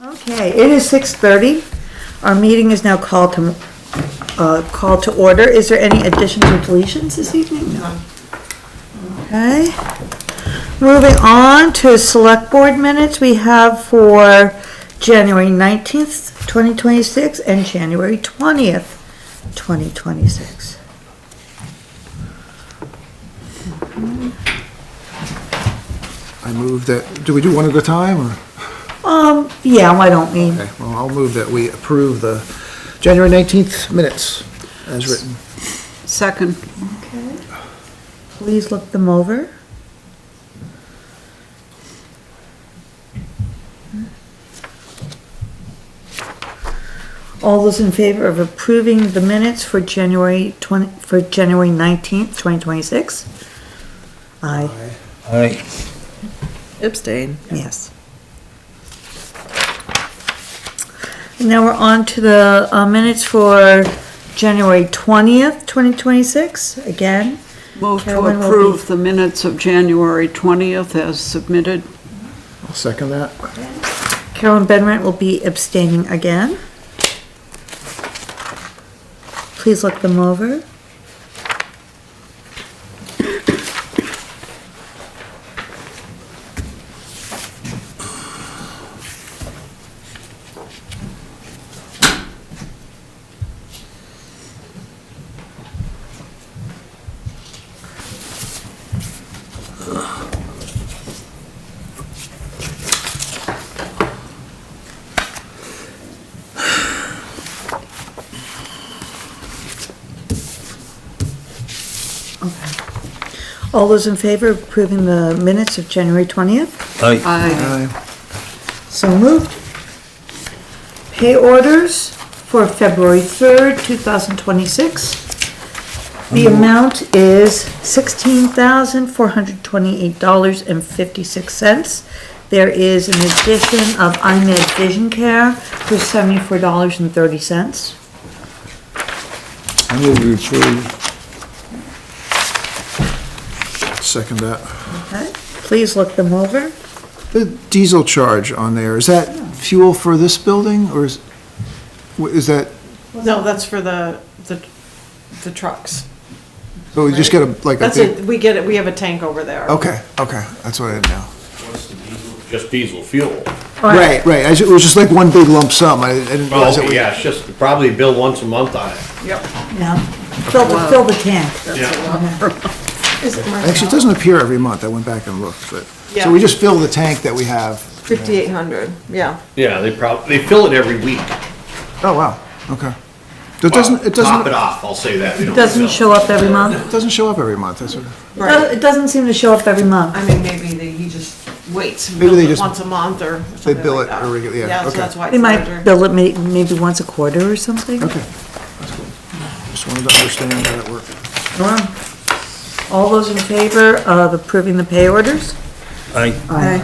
Okay, it is 6:30. Our meeting is now called to order. Is there any additions or deletions this evening? No. Okay. Moving on to select board minutes, we have for January 19th, 2026 and January 20th, 2026. I move that, do we do one at a time, or? Yeah, why don't we? Okay, well, I'll move that we approve the January 19th minutes as written. Second. Okay. Please look them over. All those in favor of approving the minutes for January 19th, 2026? Aye. Aye. Abstain. Yes. And now we're on to the minutes for January 20th, 2026, again. Move to Carolyn will approve the minutes of January 20th as submitted. I'll second that. Carolyn Benrant will be abstaining again. Please look them over. All those in favor of approving the minutes of January 20th? Aye. Aye. So moved. Pay orders for February 3rd, 2026. The amount is $16,428.56. There is an addition of iMed Vision Care for $74.30. I move to approve. Second that. Okay, please look them over. The diesel charge on there, is that fuel for this building, or is that, No, that's for the trucks. so we just get a, like a That's big? it, we get it, we have a tank over there. Okay, that's what I didn't know. Just diesel fuel. Right, it was just like one big lump sum, I didn't realize it was. Yeah, it's just probably bill once a month on it. Yep. Yeah, fill the tank. Actually, it doesn't appear every month, I went back and looked, but, so Yeah. we just fill the tank that we have. 5,800, yeah. Yeah, they fill it every week. Oh, wow, okay. It doesn't, it Top it doesn't, off, I'll say that. It doesn't show up every month? it doesn't show up every month, that's what. It doesn't seem to show up every month. I mean, maybe he just waits and Maybe bills they it just- once a month or They something bill like it that. irregularly, yeah, Yeah, so okay. that's why They it's might under. bill it maybe once a quarter or something. Okay, that's cool. Just wanted to understand how that worked. Sure. All those in favor of approving the pay orders? Aye. Aye.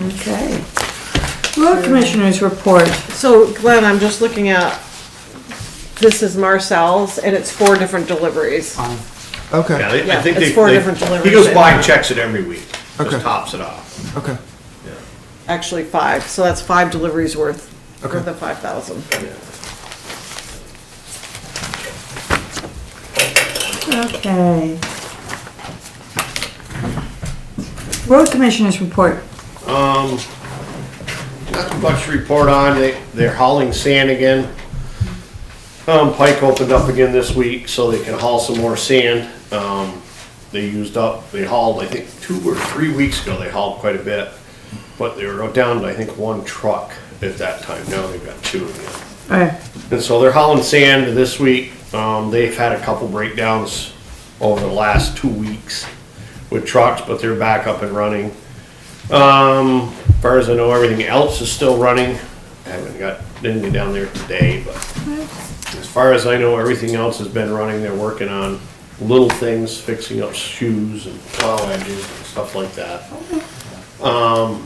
Okay. Road Commissioners report. So Glenn, I'm just looking at, this is Marcel's and it's 4 different deliveries. Okay, Yeah, I Yeah, think it's they. 4 different deliveries. He goes by and checks it every week, Okay. just tops it off. okay, Actually 5, so that's 5 deliveries worth Okay. the 5,000. Okay. Road Commissioners report. Not too much to report on, they're hauling sand again. Pike opened up again this week, so they can haul some more sand. They hauled, I think, 2 or 3 weeks ago, they hauled quite a bit. But they were down to, I think, 1 truck at that time, now they've got 2 again. Alright, And so they're hauling sand this week. They've had a couple breakdowns over the last 2 weeks with trucks, but they're back up and running. As far as I know, everything else is still running. Didn't get down there today, but as far as I know, everything else has been running. They're working on little things, fixing up shoes and plow edges and stuff like that. I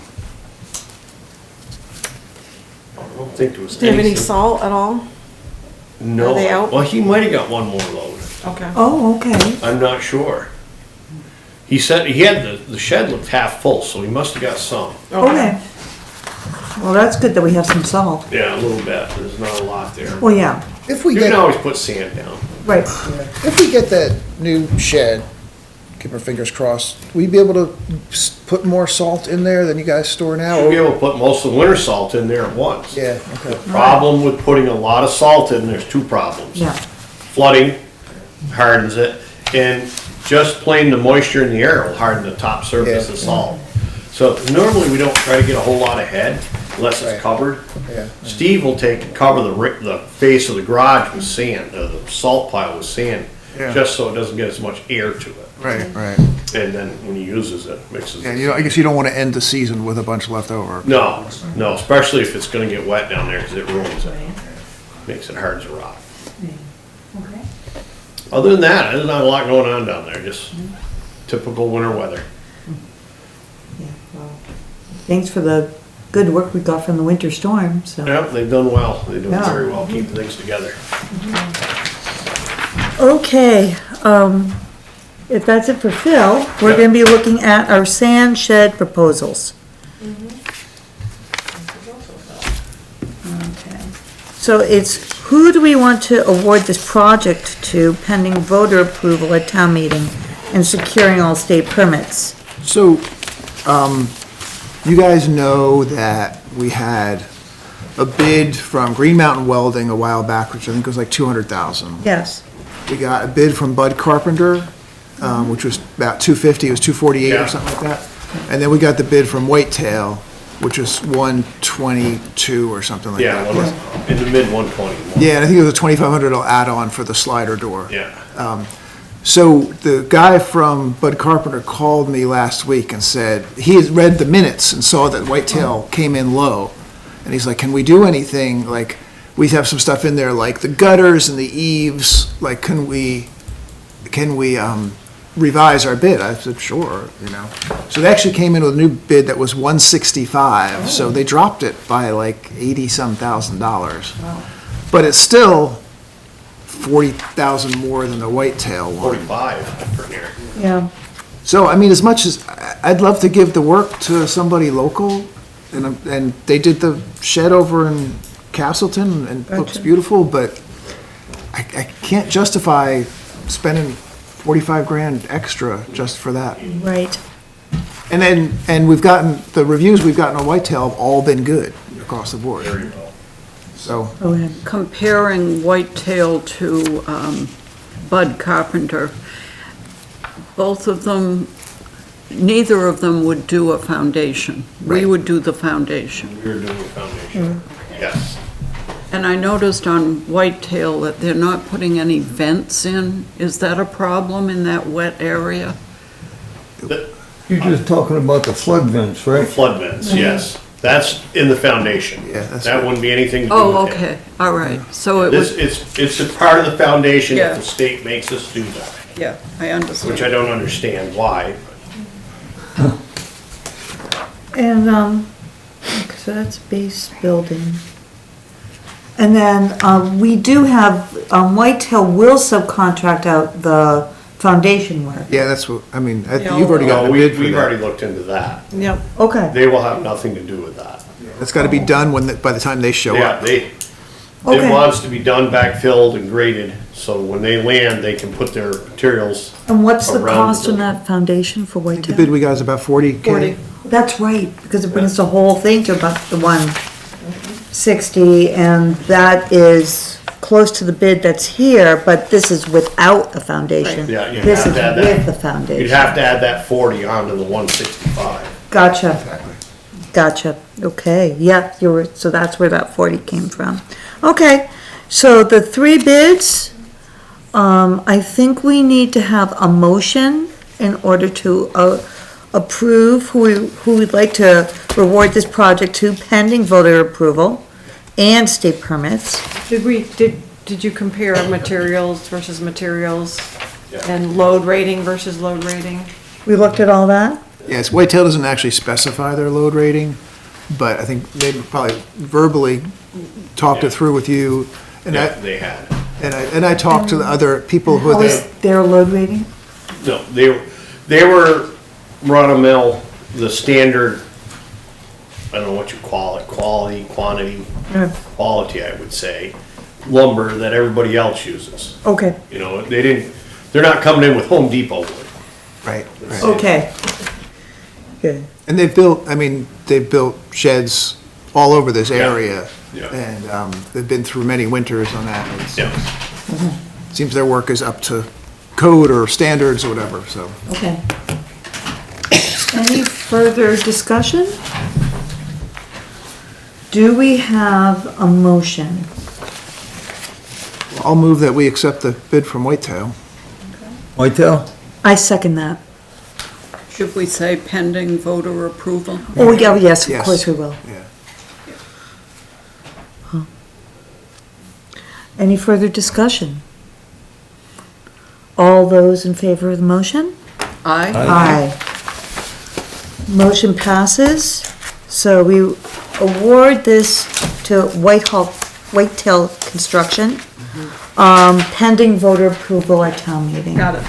don't think there was Do you have any anything. salt at all? No. Are they out? Well, he might have got one more load. Okay. oh, okay. I'm not sure. He said he had the shed looked half full, so he must have got some. Okay. Well, that's good that we have some salt. Yeah, a little bit, there's not a lot there. Well, yeah, If we You can get, always put sand down. right. if we get that new shed, keep our fingers crossed, will you be able to put more salt in there than you guys store now? You'll be able to put most of the winter salt in there at once. Yeah, okay. The problem with putting a lot of salt in, there's two problems. Yeah. Flooding hardens it, and just plain the moisture in the air will harden the top surface Yeah. of salt. So normally we don't try to get a whole lot of head unless Right. it's covered. Yeah. Steve will take and cover the face of the garage with sand, or the salt pile with sand, Yeah. just so it doesn't get as much air to it. Right, right. And then when he uses it, mixes Yeah, it. I guess you don't want to end the season with a bunch left over. No, no, especially if it's gonna get wet down there, because it ruins it. Makes it hard as a rock. Okay. Other than that, there's not a lot going on down there, just typical winter weather. Yeah, well, thanks for the good work we got from the winter storm, so. Yeah, they've done well. They're doing Yeah. very well keeping things together. Okay, if that's it for Phil, we're Yeah. gonna be looking at our sand shed proposals. Okay. So it's, who do we want to award this project to pending voter approval at town meeting and securing all state permits? So, you guys know that we had a bid from Green Mountain Welding a while back, which I think was like 200,000. Yes. We got a bid from Bud Carpenter, which was about 250, it was 248 Yeah. or something like that. And then we got the bid from Whitetail, which was 122 or something like Yeah, that. in the mid 120. Yeah, and I think it was a 2,500 add-on for the slider door. Yeah. So the guy from Bud Carpenter called me last week and said, he had read the minutes and saw that Whitetail came in low. And he's like, can we do anything? Like, we have some stuff in there, like the gutters and the eaves, like, can we revise our bid? I said, sure, you know. So they actually came in with a new bid that was 165, so they dropped it by like 80-some thousand dollars. But it's still 40,000 more than the Whitetail one. 45 for here. Yeah. So, I mean, as much as, I'd love to give the work to somebody local, and they did the shed over in Castleton, and it looks Gotcha. beautiful, but I can't justify spending 45 grand extra just for that. Right. And we've gotten, the reviews we've gotten on Whitetail have all been good across the board, Very well. so. Go ahead. Comparing Whitetail to Bud Carpenter, both of them, neither of them would do a foundation. We Right. would do the foundation. We were doing the foundation. Yes. And I noticed on Whitetail that they're not putting any vents in. Is that a problem in that wet area? The You're just talking about the flood vents, right? flood vents, yes. That's in the foundation. Yeah, that's That right. wouldn't be anything to do Oh, with it. okay, all right. So it This, was, it's a part of the foundation Yeah. if the state makes us do that, yeah, I understand. which I don't understand why. And, okay, so that's base building. And then, we do have, Whitetail will subcontract out the foundation work. Yeah, that's what, I mean, Yeah, you've already got No, a bid for we've already that. looked into that. Yep. Okay, They will have nothing to do with that. It's gotta be done when, by the time they show Yeah, up. it Okay. wants to be done, backfilled and graded, so when they land, they can put their materials. and what's the Around cost the on that foundation for The Whitetail? bid we got is about 40K. 40. That's right, because it brings the whole thing to about the 160, and that is close to the bid that's here, but this is without a foundation. Yeah, you'd This have is to add with that. the foundation. You'd have to add that 40 onto the 165. Gotcha. Gotcha, okay, yeah, so that's where that 40 came from. Okay, so the three bids, I think we need to have a motion in order to, approve who we'd like to reward this project to pending voter approval and state permits. Did you compare materials versus materials and load rating versus load rating? We looked at all that? Yes, Whitetail doesn't actually specify their load rating, but I think they probably verbally talked it through with you. And Yeah, they had. I talked to the other people who How are is their load rating? No, they were run-of-mill, the standard I don't know what you call it, quality, quantity, Yeah. quality, I would say, lumber that everybody else uses. Okay, You know, they're not coming in with Home Depot wood. Right, right. okay. Good. And they've built sheds all over this area. Yeah. And, they've been through many winters on that. It's- Yeah. Seems their work is up to code or standards or whatever, so. Okay. Any further discussion? Do we have a motion? I'll move that we accept the bid from Whitetail. Whitetail? I second that. Should we say pending voter approval? Oh, yeah, yes, of Yes. course we will. Yeah. Any further discussion? All those in favor of the motion? Aye. Aye. Motion passes, so we award this to Whitetail Construction, pending voter approval at town meeting. Got it.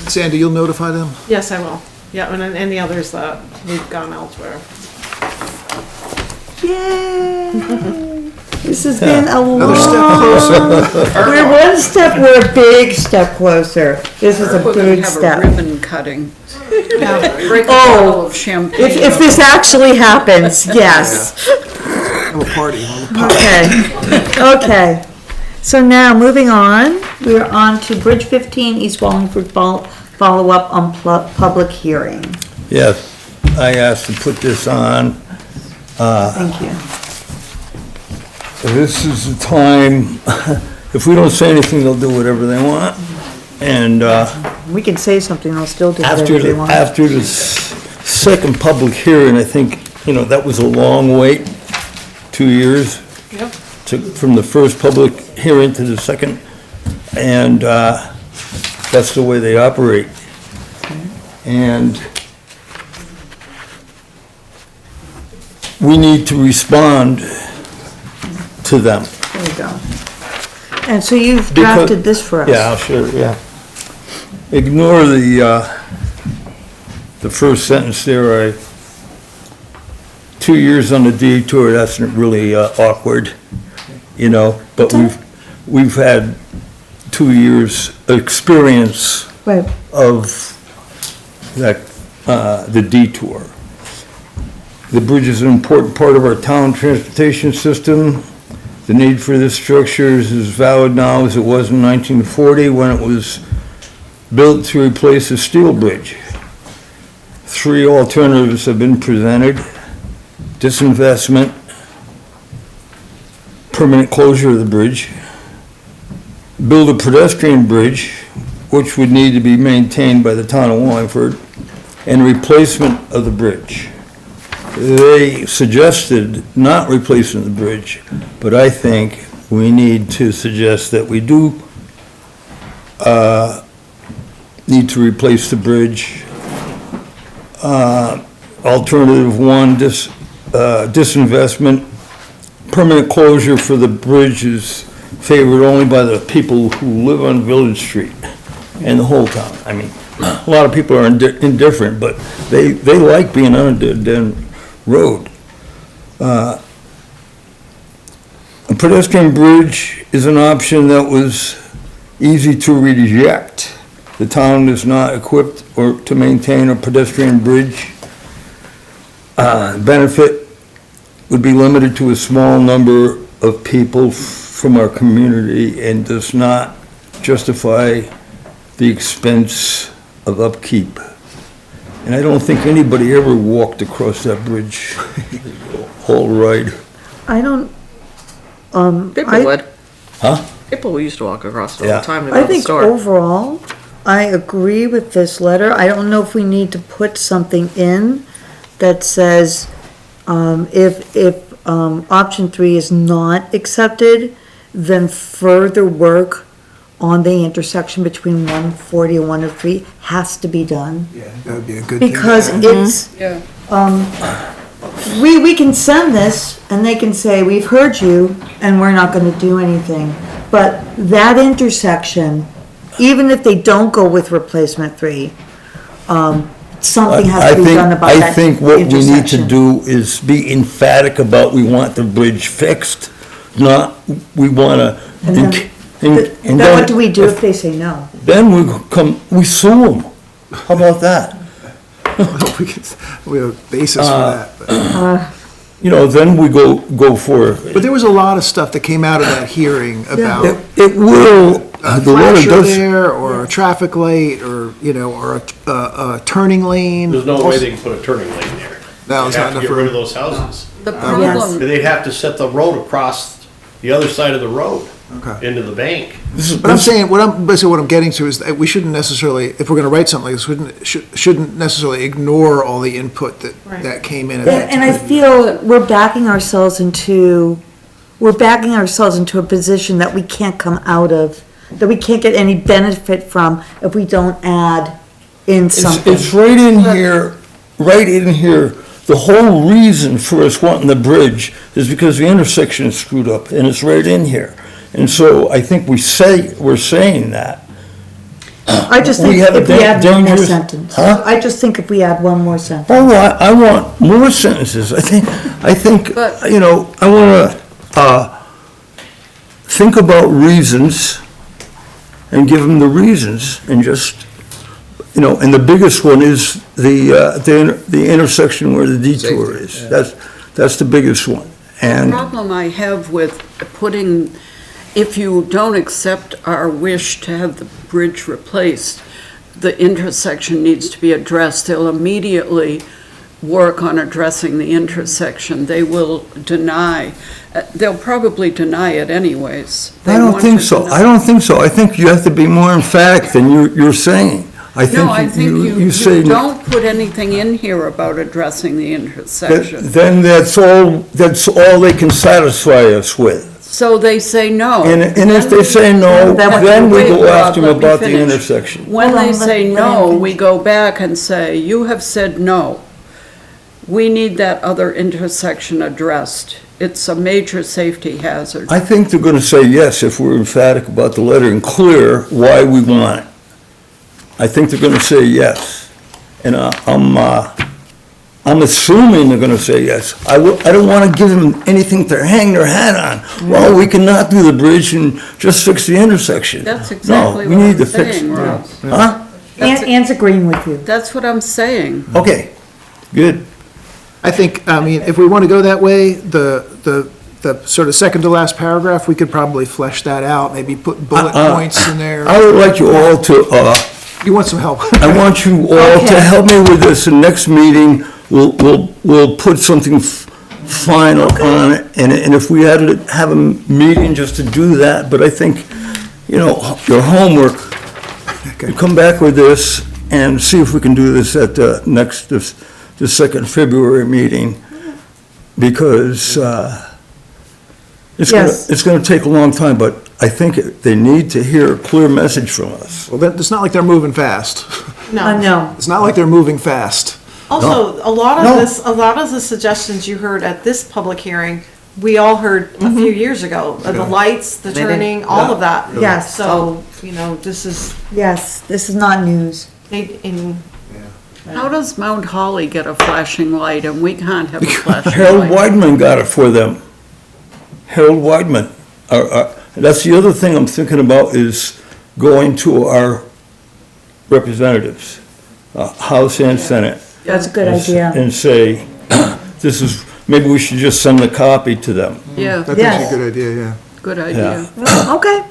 Sandy, you'll notify them? Yes, I will. Yeah, and the others that we've gone elsewhere. Yay! This has been a Another step long, closer. we're one step, we're a big step closer. This is a We're gonna big have a step. ribbon cutting. Break a Oh, bottle of champagne. If this actually happens, yes. Have a party. Have a pop. Okay, okay. So now, moving on, we're on to Bridge 15, East Wallingford follow-up on public hearing. Yes, I asked to put this on. Thank you. This is the time, if we don't say anything, they'll do whatever they want. And, We can say something, they'll still do after whatever they want. after the second public hearing, I think, that was a long wait, 2 years. Yep. From the first public hearing to the second, and that's the way they operate. And we need to respond to them. There you go. And so you've Because- drafted this for us? Yeah, sure, yeah. Ignore the first sentence there, 2 years on the detour, that's really awkward, but we've had 2 years' experience Right, of that, the detour. The bridge is an important part of our town transportation system. The need for this structure is as valid now as it was in 1940 when it was built to replace a steel bridge. 3 alternatives have been presented: disinvestment, permanent closure of the bridge, build a pedestrian bridge, which would need to be maintained by the town of Wallingford, and replacement of the bridge. They suggested not replacing the bridge, but I think we need to suggest that we do need to replace the bridge. Alternative 1, disinvestment. Permanent closure for the bridge is favored only by the people who live on Village Street and the whole town. I mean, a lot of people are indifferent, but they like being on a dead-end road. A pedestrian bridge is an option that was easy to reject. The town is not equipped or to maintain a pedestrian bridge. Benefit would be limited to a small number of people from our community and does not justify the expense of upkeep. And I don't think anybody ever walked across that bridge whole ride. I don't, People I- would. Huh? People used to walk across it all Yeah. the time to go I to the think store. overall, I agree with this letter. I don't know if we need to put something in that says, if option 3 is not accepted, then further work on the intersection between 140 and 103 has to be done. Yeah, that would be a good thing. Because it's, Yeah. we can send this and they can say, we've heard you and we're not gonna do anything. But that intersection, even if they don't go with replacement 3, something has to be done about that I think what we need to intersection. do is be emphatic about we want the bridge fixed, not we wanna. And then what do we do if they say no? Then we sue them. How about that? We have a basis for that. But- You know, then we go for, But there was a lot of stuff that came out of that hearing about it will, a the letter flasher does. there, or a traffic light, or, you know, or a turning lane. There's no way they can put a turning lane there. No, it's They'd not have to enough get room. rid of those houses. The Yes. problem, They'd have to set the road across the other side of the road Okay. into the bank. But I'm saying, basically what I'm getting to is that we shouldn't necessarily, if we're gonna write something like this, shouldn't necessarily ignore all the input that came in at that And I time. feel we're backing ourselves into a position that we can't come out of, that we can't get any benefit from if we don't add in something. It's right in here, the whole reason for us wanting the bridge is because the intersection is screwed up, and it's right in here. And so I think we're saying that. I just we think have a if we add one more dangerous- sentence. Huh? I just think if we add one more sentence. Oh, I want more sentences. I think, But- you know, I wanna, think about reasons and give them the reasons and just, you know, and the biggest one is the intersection where the detour is. That's the biggest one. the And problem I have with putting, if you don't accept our wish to have the bridge replaced, the intersection needs to be addressed. They'll immediately work on addressing the intersection. They will deny, they'll probably deny it anyways. They I don't want think to so. deny- I don't think so. I think you have to be more emphatic than you're saying. No, I think you say. don't put anything in here about addressing the intersection. Then that's all they can satisfy us with. So they say no. And if they say no, then we go after them about the intersection. intersection. When Hold on, they say let no, him we finish. go back and say, you have said no. We need that other intersection addressed. It's a major safety hazard. I think they're gonna say yes if we're emphatic about the letter and clear why we want it. I think they're gonna say yes. And I'm assuming they're gonna say yes. I don't wanna give them anything to hang their hat on. Well, we cannot do the bridge and just fix the intersection. That's exactly No, we what need I'm to fix saying, it. Rob. Huh? Ann's agreeing with you. That's what I'm saying. Okay, good. I think, I mean, if we want to go that way, the sort of second to last paragraph, we could probably flesh that out, maybe put bullet points in there. I would like you all to, You want some help? I want you all to Okay. help me with this, and next meeting, we'll put something final on it, and if we had to have a meeting just to do that, but I think, you know, your homework, you come back with this and see if we can do this at the next, the second February meeting, because, Yes. it's gonna take a long time, but I think they need to hear a clear message from us. Well, it's not like they're moving fast. No. It's not like they're moving fast. Also, a lot No. of the suggestions you heard at this public hearing, we all heard a few years ago. The lights, the turning, all of that. Yes. So, you know, this is, Yes, this is not news. in, How does Mount Holly get a flashing light and we can't have a flashing Harold light? Weidman got it for them. Harold Weidman. That's the other thing I'm thinking about is going to our representatives, House and Senate. That's a good and idea. And say, this is, maybe we should just send a copy to them. Yeah, That's Yes. actually a good idea, yeah. good idea. Okay.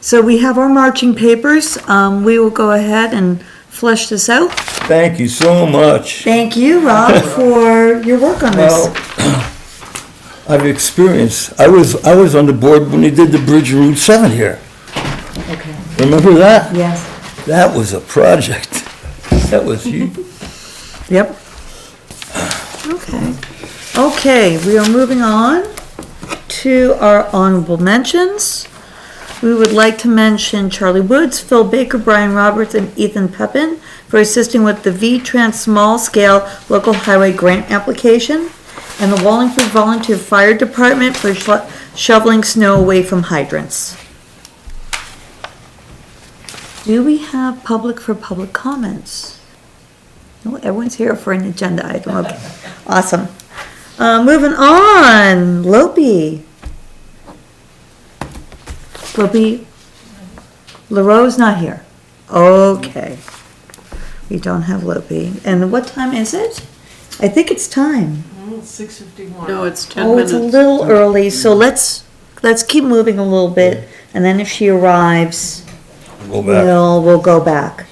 So we have our marching papers. We will go ahead and flesh this out. Thank you so much. Thank you, Rob, for your work on this. Well, I've experienced, I was on the board when they did the bridge Route 7 here. Okay. Remember that? Yes. That was a project. That was huge. Yep. Okay. Okay, we are moving on to our honorable mentions. We would like to mention Charlie Woods, Phil Baker, Brian Roberts, and Ethan Pepin for assisting with the V-Trans Small Scale Local Highway Grant application, and the Wallingford Volunteer Fire Department for shoveling snow away from hydrants. Do we have public for public comments? No, everyone's here for an agenda item, okay, awesome. Moving on, Lopi. Lopi, LaRoe's not here. Okay. We don't have Lopi. And what time is it? I think it's time. 6:51. No, it's 10 Oh, it's minutes. a little early, so let's keep moving a little bit, and then if she arrives, Go back. we'll go back.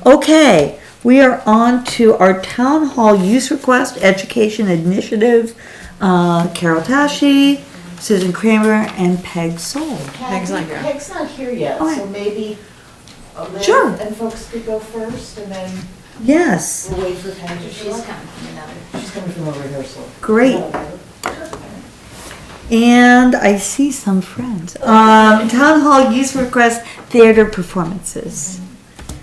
Okay, we are on to our town hall use request, education initiative, Carol Tashie, Susan Kramer, and Peg Soule. Peg's not here. Peg's not here yet, Okay. so maybe Liz Sure. and folks could go first, and then Yes, we'll wait for Peg to show up. She's coming from a rehearsal. great. And I see some friends. Town hall use request, theater performances.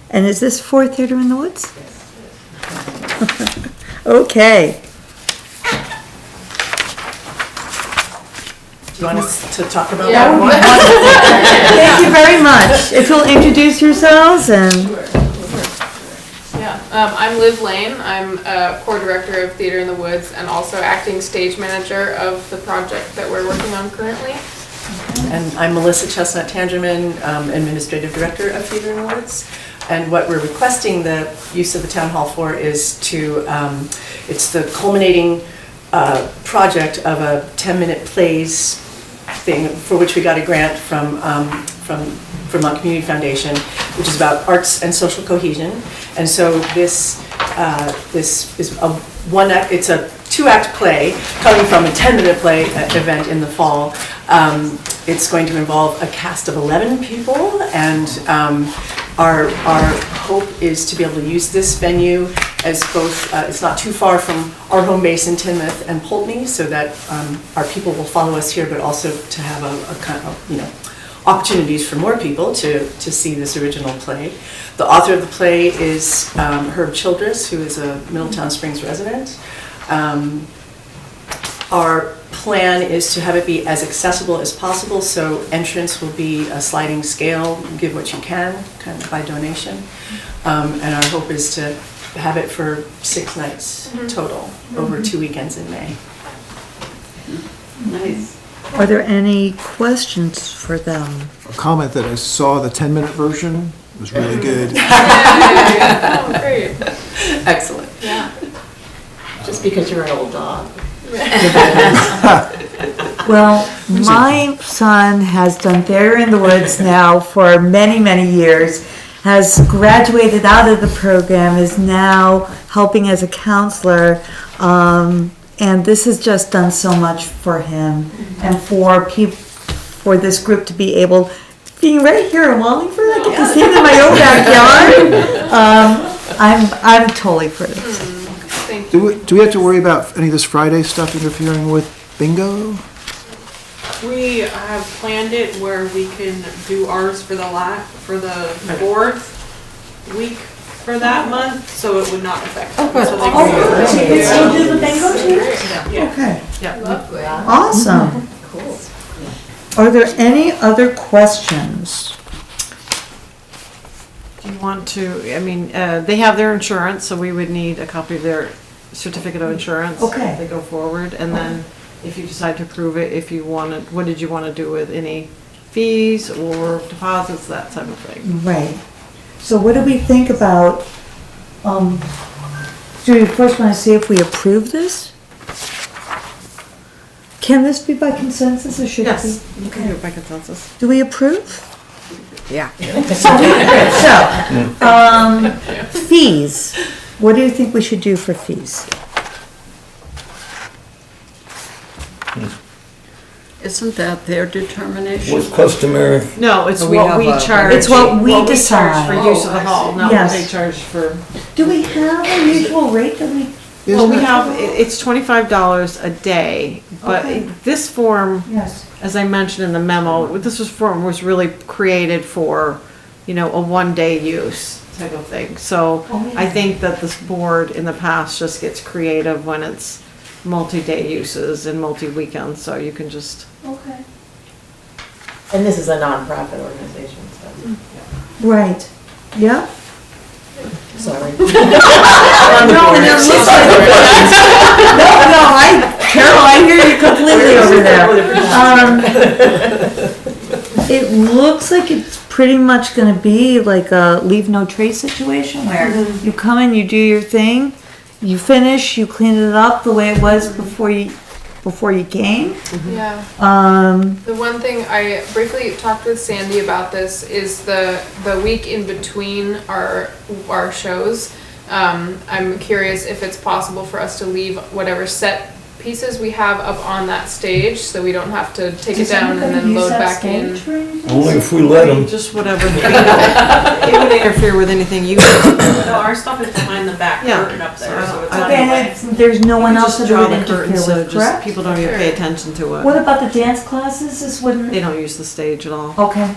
And is this for Theater in the Woods? Okay. Do you want us to talk about That that would one? be wonderful. Thank you very much. If you'll introduce yourselves and, Yeah, I'm Liv Lane. I'm core director of Theater in the Woods and also acting stage manager of the project that we're working on currently. And I'm Melissa Chestnut Tangerman, Administrative Director of Theater in the Woods. And what we're requesting the use of the town hall for is to, it's the culminating project of a 10-minute plays thing for which we got a grant from Vermont Community Foundation, which is about arts and social cohesion. And so this is a one-act, it's a two-act play coming from a 10-minute play event in the fall. It's going to involve a cast of 11 people, and our hope is to be able to use this venue as both, it's not too far from our home base in Teignmouth and Pulteney, so that our people will follow us here, but also to have a kind of, opportunities for more people to see this original play. The author of the play is Herb Childress, who is a Middletown Springs resident. Our plan is to have it be as accessible as possible, so entrance will be a sliding scale, give what you can, kind of by donation. And our hope is to have it for 6 nights total, over 2 weekends in May. Nice. are there any questions for them? A comment that I saw the 10-minute version was really good. Oh, great. Excellent. Yeah. Just because you're an old dog. Well, my son has done Theater in the Woods now for many, many years, has graduated out of the program, is now helping as a counselor, and this has just done so much for him and for people, for this group to be able, being right here in Wallingford, I get to see it in my own backyard. I'm totally for this. Thank you. Do we have to worry about any of this Friday stuff interfering with bingo? We have planned it where we can do ours for the fourth week for that month, so it would not affect. So they can You can still do the bingo too? Yeah. Okay, Yeah. awesome. Are there any other questions? Do you want to, they have their insurance, so we would need a copy of their certificate of insurance. Okay. If they go forward, and then if you decide to approve it, if you wanted, what did you want to do with any fees or deposits, that type of thing? Right. So what do we think about, do we first want to see if we approve this? Can this be by consensus or should it be? Yes, you can do it by consensus. Do we approve? Yeah. So, fees. What do you think we should do for fees? Isn't that their determination? What's customary? No, it's We what have we a- charge. It's what we charge decide. for use of the hall, not what Yes. they charge for. Do we have a usual rate that we? Well, we have, it's $25 a day, but Okay. this form, Yes. as I mentioned in the memo, form was really created for, a one-day use type of thing. So Oh, yeah. I think that this board in the past just gets creative when it's multi-day uses and multi-weekends, so you can just. Okay. And this is a nonprofit organization, so, Right. Yeah? sorry. Carol, I hear you completely over there. It looks like it's pretty much gonna be like a leave no trace situation where you come in, you do your thing, you finish, you clean it up the way it was before you came. Yeah. The one thing I briefly talked with Sandy about this is the week in between our shows. I'm curious if it's possible for us to leave whatever set pieces we have up on that stage, so we don't have to take it down and then load back in. Only if we let them. Just whatever. It would interfere with anything you. No, our stuff is behind the back Yeah. curtain up there, so it's Okay, not And away. there's no one else Just that draw would the interfere curtain so with, just correct? people don't even pay attention to What it. about the dance classes? This wouldn't, They don't use the stage at all. okay.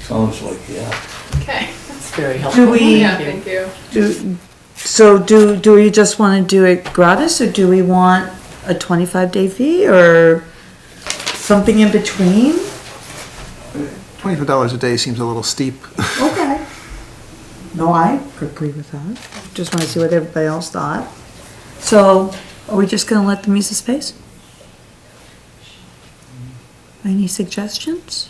Sounds like, yeah. Okay. It's very helpful. Do we, Yeah, thank you. do we just wanna do it gratis, or do we want a 25-day fee, or something in between? $25 a day seems a little steep. Okay. No, I could agree with that. Just wanna see what everybody else thought. So, are we just gonna let them use the space? Any suggestions?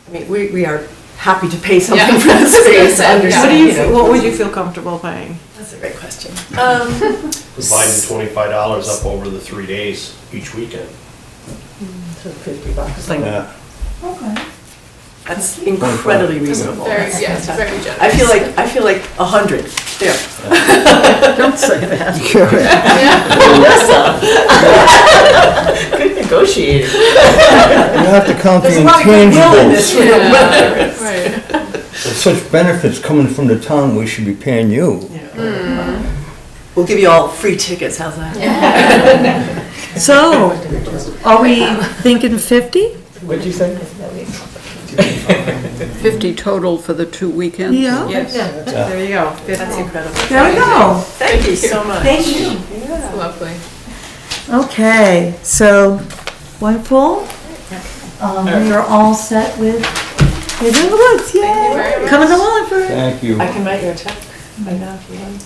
I mean, we are happy to pay something Yeah. for the space. Yeah. Understand, What would you feel comfortable paying? That's a great question. Divide the $25 up over the 3 days each weekend. So $50. Yeah. Okay. That's incredibly reasonable. Very, That's yes, fantastic. very generous. I feel like 100. There. Don't say that. Good negotiating. You have to count the There's a lot of goodwill in intangibles. this room. Yeah, right. With such benefits coming from the town, we should be paying you. We'll give you all free tickets. How's that? So, are we thinking 50? What'd you say? 50 total for the 2 weekends? Yeah. Yes. There you go. That's incredible. There we go. Thank you so much. Thank you. Lovely. Okay, so, Whiteful, we are all set with Kids in the Woods, Thank you yay! very much. Coming to Wallingford. Thank you. I can write you a check right now if you want.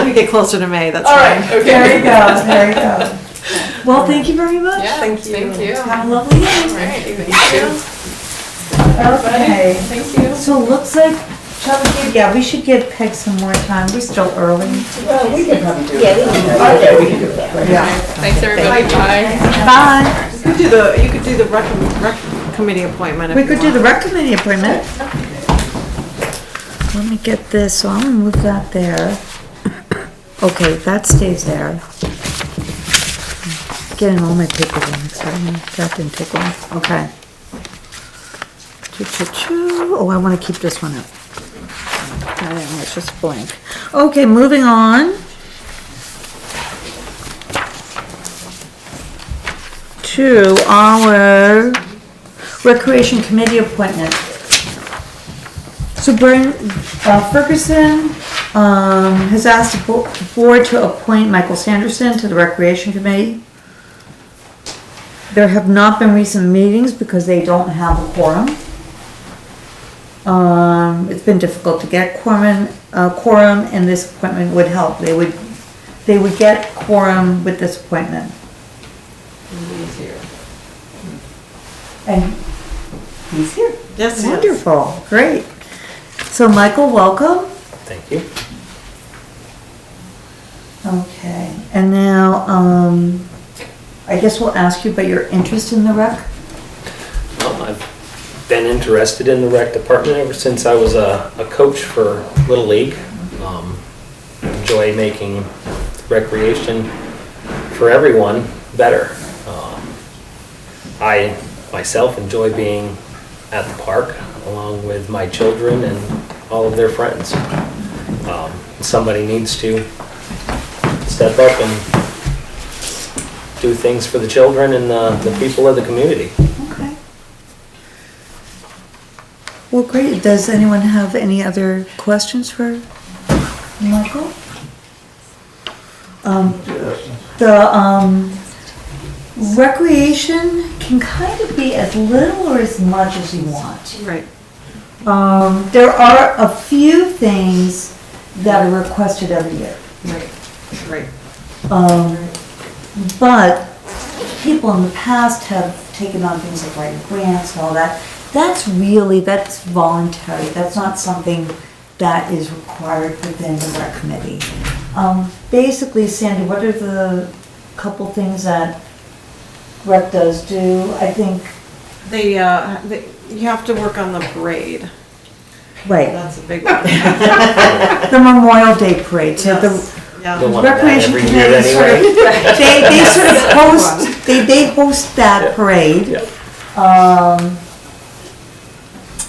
We get closer to May, that's All fine. right. Okay. There you go, there you go. Well, thank you very much. Yeah, Thank you. Thank you. Have a lovely day. All right, thank you. Okay, Thank you. so it looks like, shall we give, yeah, we should give Peg some more time, we're still early. Well, we can probably do it. Yeah, we can do that. Yeah. Thanks, everybody. Bye. Bye. You could do the rec committee appointment if We you could do the want. rec committee appointment. Let me get this, so I'm gonna move that there. Okay, that stays there. Getting all my paper next time, that didn't take long, okay. Choo-choo-choo. Oh, I wanna keep this one up. I don't know, it's just blank. Okay, moving on. To our Recreation Committee appointment. So Brian Ferguson has asked the board to appoint Michael Sanderson to the Recreation Committee. There have not been recent meetings because they don't have a quorum. It's been difficult to get quorum, and this appointment would help. They would get quorum with this appointment. And he's here. Yes, yes. Wonderful, great. So Michael, welcome. Thank you. Okay, and now, I guess we'll ask you about your interest in the rec. I've been interested in the rec department ever since I was a coach for Little League. Enjoy making recreation for everyone better. I myself enjoy being at the park along with my children and all of their friends. Somebody needs to step up and do things for the children and the people of the community. Okay. Well, great. Does anyone have any other questions for Michael? Recreation can kind of be as little or as much as you want. Right. There are a few things that are requested every year. Right. But people in the past have taken on things like writing grants and all that. That's voluntary. That's not something that is required within the rec committee. Basically, Sandy, what are the couple things that rec does do? I think, You have to work on the parade. right, That's a big one. the Memorial Day parade, so the Yeah. Don't want that Recreation every year committee sort of, anyway. they sort of host, they host that Yeah. parade. Yeah.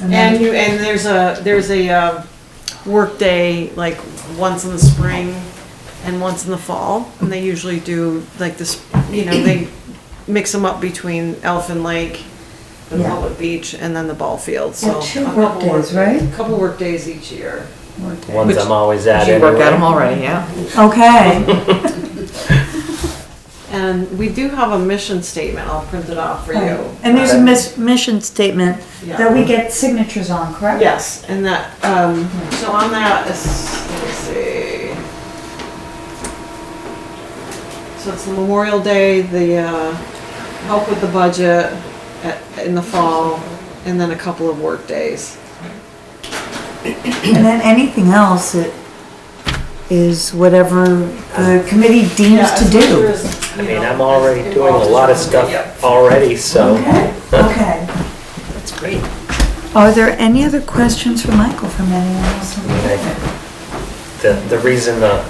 And then- And there's a work day, like, once in the spring and once in the fall. And they usually do, like, this, they mix them up between Elfin Lake, the Yeah. public beach, and then the ball field, so. Yeah, two a work couple days, right? A couple work days each year. Ones I'm always at You work at them anyway. already, yeah? Okay, And we do have a mission statement, I'll print it off for you. and there's a mission statement that we get signatures on, correct? Yes, and that, so on that is, let's see. So it's the Memorial Day, the, help with the budget in the fall, and then a couple of work days. And then anything else that is whatever the committee deems to do. I mean, I'm already doing a lot of stuff already, so. Okay. That's great. Are there any other questions for Michael from anyone else? The reason the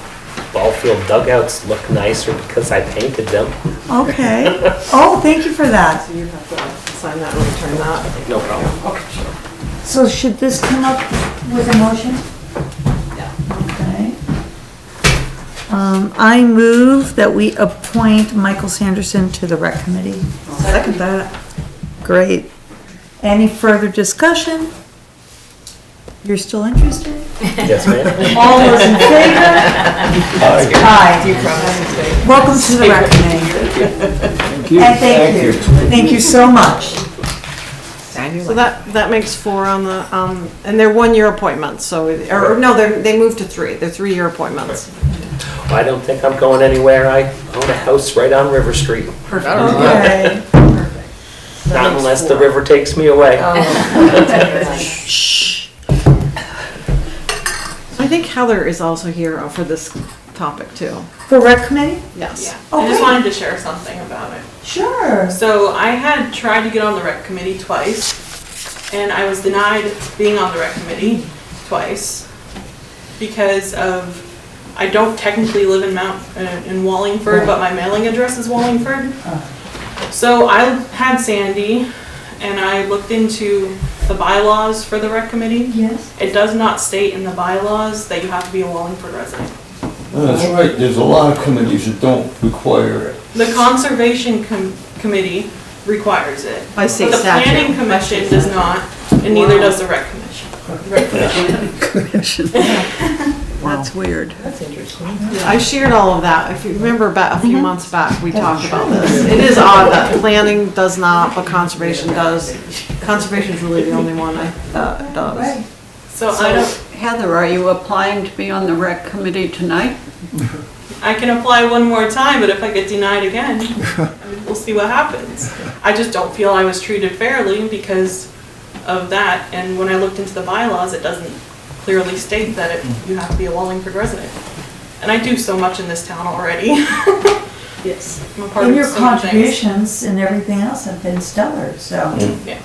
ball field dugouts look nice are because I painted them. Okay. Oh, thank you for that. So you have to sign that and return that. No problem. Okay, sure. So should this come up with a motion? Yeah. Okay. I move that we appoint Michael Sanderson to the rec committee. Second that. Great. Any further discussion? You're still interested? Yes, ma'am. All those in favor? Aye. Welcome to the rec committee. Thank you. And thank you. Thank you so much. So that makes 4 on the, and they're 1-year appointments, so, or no, they moved to 3. They're 3-year appointments. I don't think I'm going anywhere. I own a house right on River Street. Okay. Not unless the river takes me away. I think Heather is also here for this topic too. For rec committee? Yes. I just Okay. wanted to share something about it. Sure. So I had tried to get on the rec committee twice, and I was denied being on the rec committee twice because of, I don't technically live in Wallingford, but my mailing address is Wallingford. So I had Sandy, and I looked into the bylaws for the rec committee. Yes. It does not state in the bylaws that you have to be a Wallingford resident. That's right, there's a lot of committees that don't require it. The conservation committee requires it. By state But the statute. planning commission does not, and neither does the rec commission. That's weird. I shared all of that. If you remember back, a few months back, we talked about this. It is odd that planning does not, but conservation does. Conservation is really the only one that does. So I don't, Heather, are you applying to be on the rec committee tonight? I can apply one more time, but if I get denied again, we'll see what happens. I just don't feel I was treated fairly because of that, and when I looked into the bylaws, it doesn't clearly state that you have to be a Wallingford resident. And I do so much in this town already. Yes. I'm a part And of your so many things. contributions and everything else have been stellar, so. Yeah.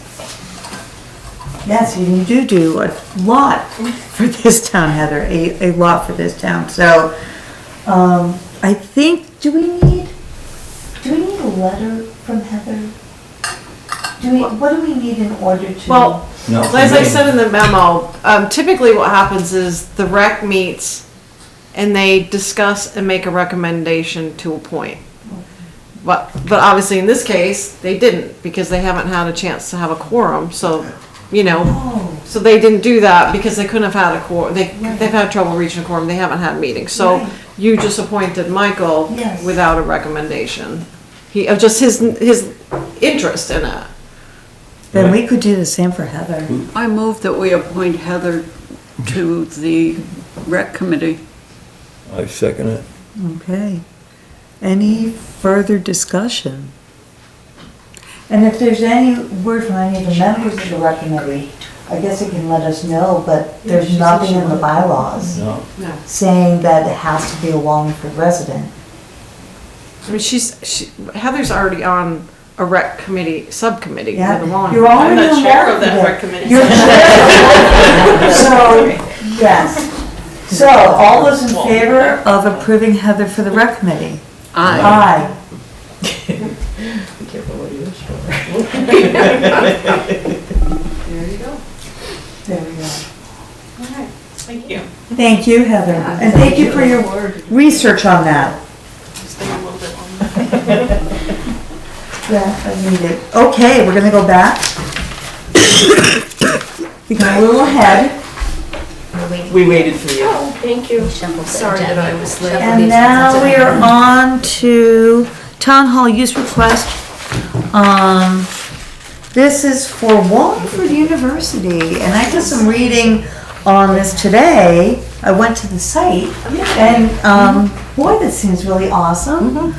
Yes, you do a lot for this town, Heather, a lot for this town. So, I think, do we need a letter from Heather? What do we need in order to? Well, No, as I said in the memo, typically what happens is the rec meets and they discuss and make a recommendation to appoint. But obviously in this case, they didn't because they haven't had a chance to have a quorum, so, so they didn't do that because they couldn't have had a quorum. They've had trouble reaching a quorum, they haven't had meetings. So Right. you just appointed Michael Yes. without a recommendation. Of just his interest in it. Then we could do the same for Heather. I move that we appoint Heather to the rec committee. I second it. Okay. Any further discussion? And if there's any word from any of the members of the rec committee, I guess it can let us know, but there's nothing in the bylaws No. saying that it has to be a Wallingford resident. I mean, Heather's already on a rec committee, subcommittee Yeah, with the lawn. you're I'm already the on chair of that Wallingford. rec committee. You're So, yes. So, all those in favor of approving Heather for the rec committee? Aye. Be careful what you wish for. There you go. There we go. All right, thank you. Thank you, Heather, and thank you for your research on that. Stay a little bit longer. Yeah, I need it. Okay, we're gonna go back. We got a little ahead, We waited for you. Thank you. Sorry that I was late. and now we are on to Town Hall use request. This is for Wallingford University, and I did some reading on this today. I went to the site, and, boy, this seems really awesome.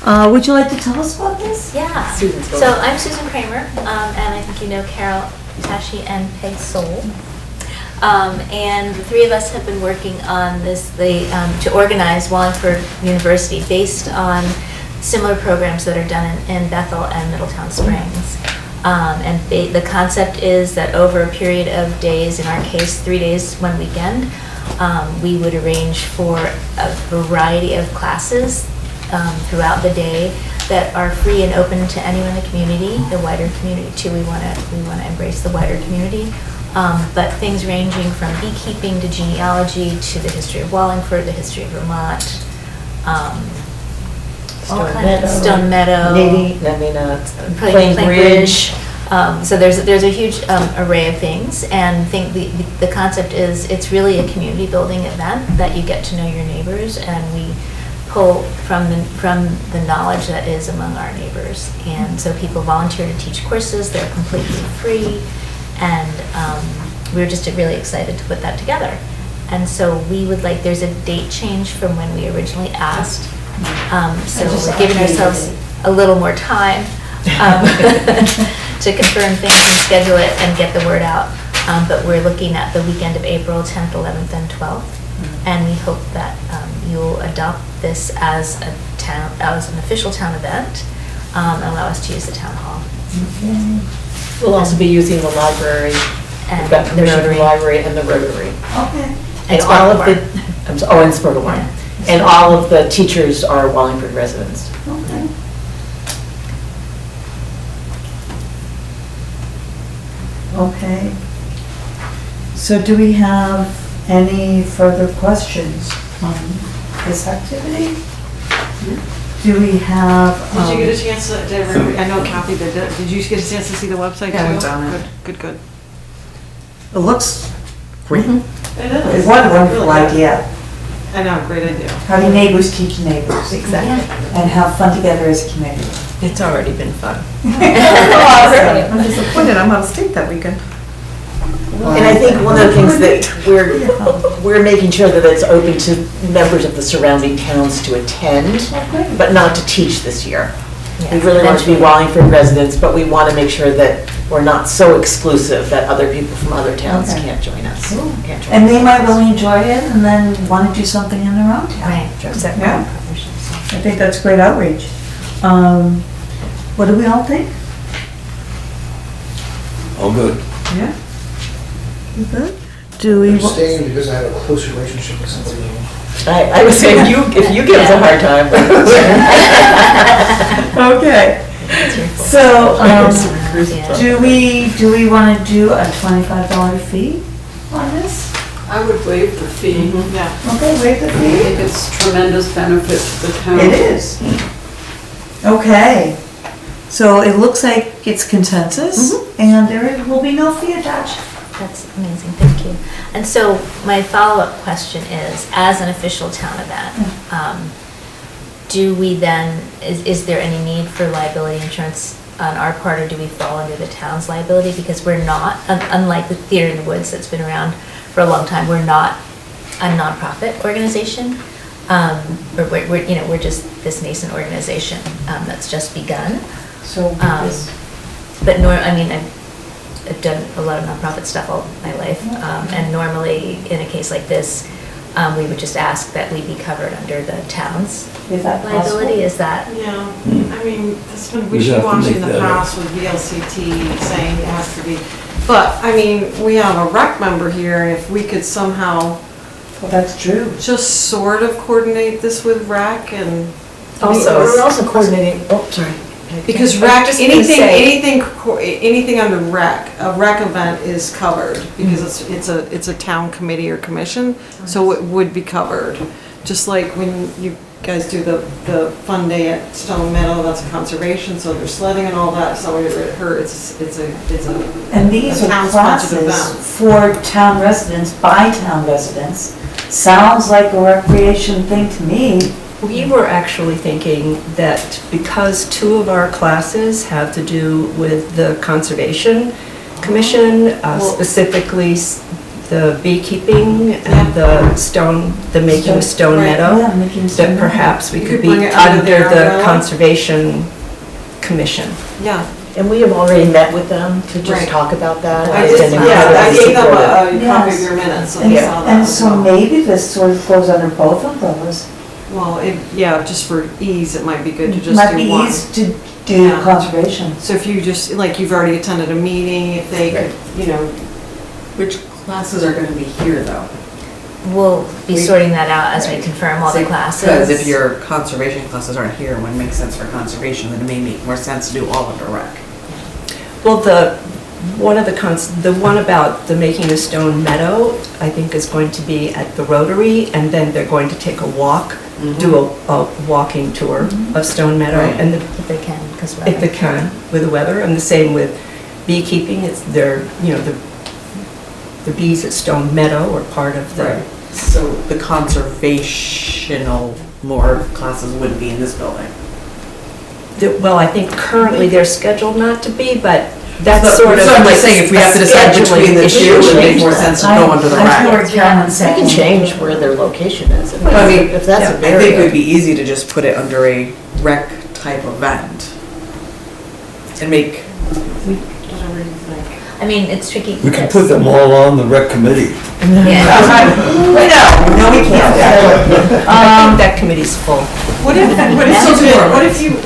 Would you like to tell us about this? Yeah, so I'm Susan Kramer, and I think you know Carol, Tashie, and Peg Soule. And the three of us have been working on this, to organize Wallingford University based on similar programs that are done in Bethel and Middletown Springs. And the concept is that over a period of days, in our case 3 days, 1 weekend, we would arrange for a variety of classes throughout the day that are free and open to anyone in the community, the wider community too. We want to embrace the wider community. But things ranging from beekeeping to genealogy to the history of Wallingford, the history of Vermont, Stone Meadow, Plain Bridge. So there's a huge array of things, and the concept is it's really a community building event that you get to know your neighbors, and we pull from the knowledge that is among our neighbors. And so people volunteer to teach courses. They're completely free. And we were just really excited to put that together. And so we would like, there's a date change from when we originally asked. So we're giving ourselves a little more time to confirm things and schedule it and get the word out. But we're looking at the weekend of April 10th, 11th, and 12th. And we hope that you'll adopt this as an official town event, and allow us to use the town hall. We'll also be using the library, And the the Rotary. library and the Rotary. Okay. And all of the, and Sparkle Barn. And all of the teachers are Wallingford residents. Okay. Okay. So do we have any further questions on this activity? Do we have? Did you get a chance to, I know Kathy did it, did you get a chance to see the website too? Yeah, I went on it. Good. It looks It It's one wonderful idea. I know, great idea. Having neighbors teach neighbors. Exactly. And have fun together as a community. It's already been fun. Awesome. I'm disappointed, I'm out of state that weekend. And I think one of the things that we're making sure that it's open to members of the surrounding towns to attend, but not to teach this year. We really want to be Wallingford residents, but we want to make sure that we're not so exclusive that other people from other towns Okay. can't join us. Can't join And us. they might really enjoy it and then want to do something in their own town. Right. Yeah. I think that's great outreach. What do we all think? All good. Yeah. You good? Do we? I'm staying because I have a close relationship with somebody. I would say if you give us a hard time. Okay. So, Yeah. do we want to do a $25 fee on this? I would waive the fee. Yeah. Okay, waive the I fee. think it's tremendous benefit to the town. It is. Okay. So it looks like it's consensus and there will be no fee attached. That's amazing, thank you. And so my follow-up question is, as an official town event, do we then, is there any need for liability insurance on our part, or do we fall under the town's liability? Because we're not, unlike the Theater in the Woods that's been around for a long time, we're not a nonprofit organization. Or we're, you know, we're just this nascent organization that's just begun. So But I mean, I've done a lot of nonprofit stuff all my life, and normally in a case like this, we would just ask that we be covered under the town's liability. Is that? Yeah, I mean, it's been We'd have to wishy-washy in make the that up. past with VLCT saying it has to be. But, I mean, we have a rec member here, and if we could somehow Well, that's true. just sort of coordinate this with rec and. we're also coordinating, oh, sorry. Because I was rec, just gonna say- anything under rec, a rec event is covered because it's a town committee or commission, so it would be covered. Just like when you guys do the fun day at Stone Meadow, that's a conservation, so there's sledding and all that, so it's a And these are town-sponsored classes event. for town residents, by town residents. Sounds like a recreation thing to me. We were actually thinking that because two of our classes have to do with the Conservation Commission, specifically the beekeeping and the making of Stone Right. Meadow, Yeah, making that some- perhaps we You could could bring be it under under their the umbrella. Conservation Commission. Yeah. And we have already met with them to just Right. talk about that. I gave them a copy Yes. of your minutes, so And they saw that and as so well. maybe this sort of goes under both umbrellas. Well, just for ease, it might be good to just Might do be one. easy to do Yeah. conservation. So if you just, like, you've already attended a meeting, if they could, you know, Which classes are gonna be here though? We'll be sorting that out as we confirm all the classes. Because if your conservation classes aren't here, when it makes sense for conservation, then it may make more sense to do all under rec. Well, the one about the making a Stone Meadow, I think is going to be at the Rotary, and then they're going to take a walk, do a walking tour of Stone Meadow, Right. and If they can, because if they can, with the weather, and the same with beekeeping, it's their, you know, the bees at Stone Meadow are part of the, So the conservational more classes wouldn't be in this building. well, I think currently they're scheduled not to be, but that's So sort of I'm like just saying, if we a have to decide between the scheduling two, it would make issue. more sense to go under the I hear rec. what Carolyn's We can saying. change where their location is. But I mean, If that's a I think it would barrier. be easy to just put it under a rec type event. And make, I mean, it's tricky. We can because- put them all on the rec committee. Yeah. No, we can't. I think that committee's full.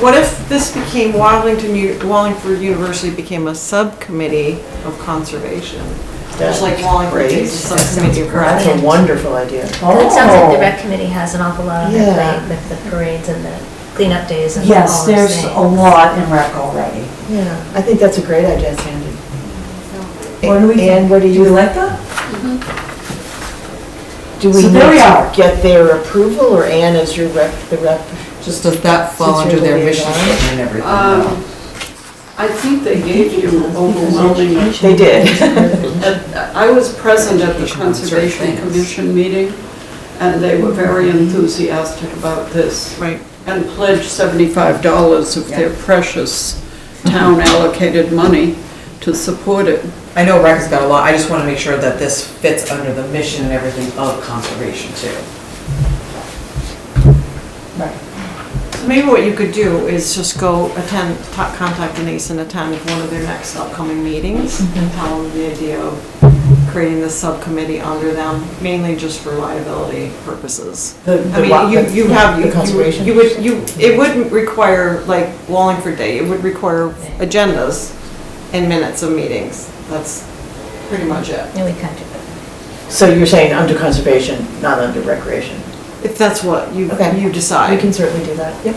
what if this became Wallingford University became a subcommittee of conservation? Just like Wallingford Great. is a subcommittee of rec. That's a wonderful idea. It sounds like Oh. the rec committee has an awful lot on their Yeah. plate with the parades and the cleanup days and all Yes, those there's things. a lot in rec already. Yeah, I think that's a great idea, Sandy. What do we think? And what do Do you you, like that? do we So need there we to are. get their approval, or Ann is your rep, the rep? just does that fall Since you're under their the mission liaison? statement and everything? No. I think they gave you overwhelming. They did. I was present at the Education on certain Conservation things. Commission meeting, and they were very enthusiastic about this. Right. And pledged $75 of their precious town allocated money to support it. I know rec has got a lot, I just want to make sure that this fits under the mission and everything of conservation too. Maybe what you could do is just go contact Denise and attend one of their next upcoming meetings and tell them the idea of creating this subcommittee under them, mainly just for liability purposes. I mean, you have, The conservation? it wouldn't require, like Wallingford Day, it would require agendas and minutes of meetings. That's pretty much it. Yeah, we can do that. So you're saying under conservation, not under recreation? If that's what you Okay. you We decide. can certainly do that, yep.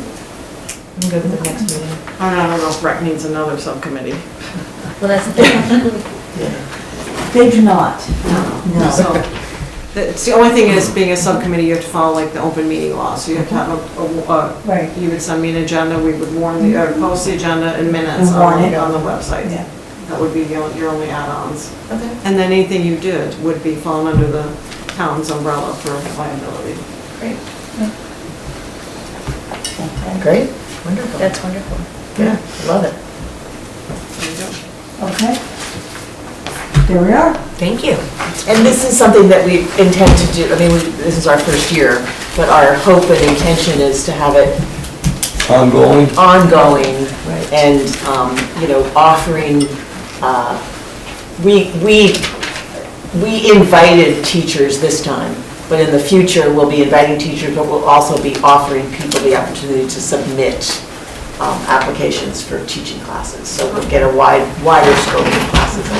I'm good with the next meeting. I don't know if rec needs another subcommittee. Well, that's the thing. They do not. No. So, it's the only thing is, being a subcommittee, you have to follow like the open meeting law, so you have to have Right. you would send me an agenda, we would post the agenda in minutes And warn it. on the website. Yeah. That would be your only add-ons. Okay. And then anything you did would be falling under the town's umbrella for liability. Great, wonderful. That's wonderful. Yeah, love it. Okay. There we are. Thank you. And this is something that we intend to do, I mean, this is our first year, but our hope and intention is to have it Ongoing. And, you know, offering, we invited teachers this time, but in the future, we'll be inviting teachers, but we'll also be offering people the opportunity to submit applications for teaching classes. So we'll get a wider scope of classes.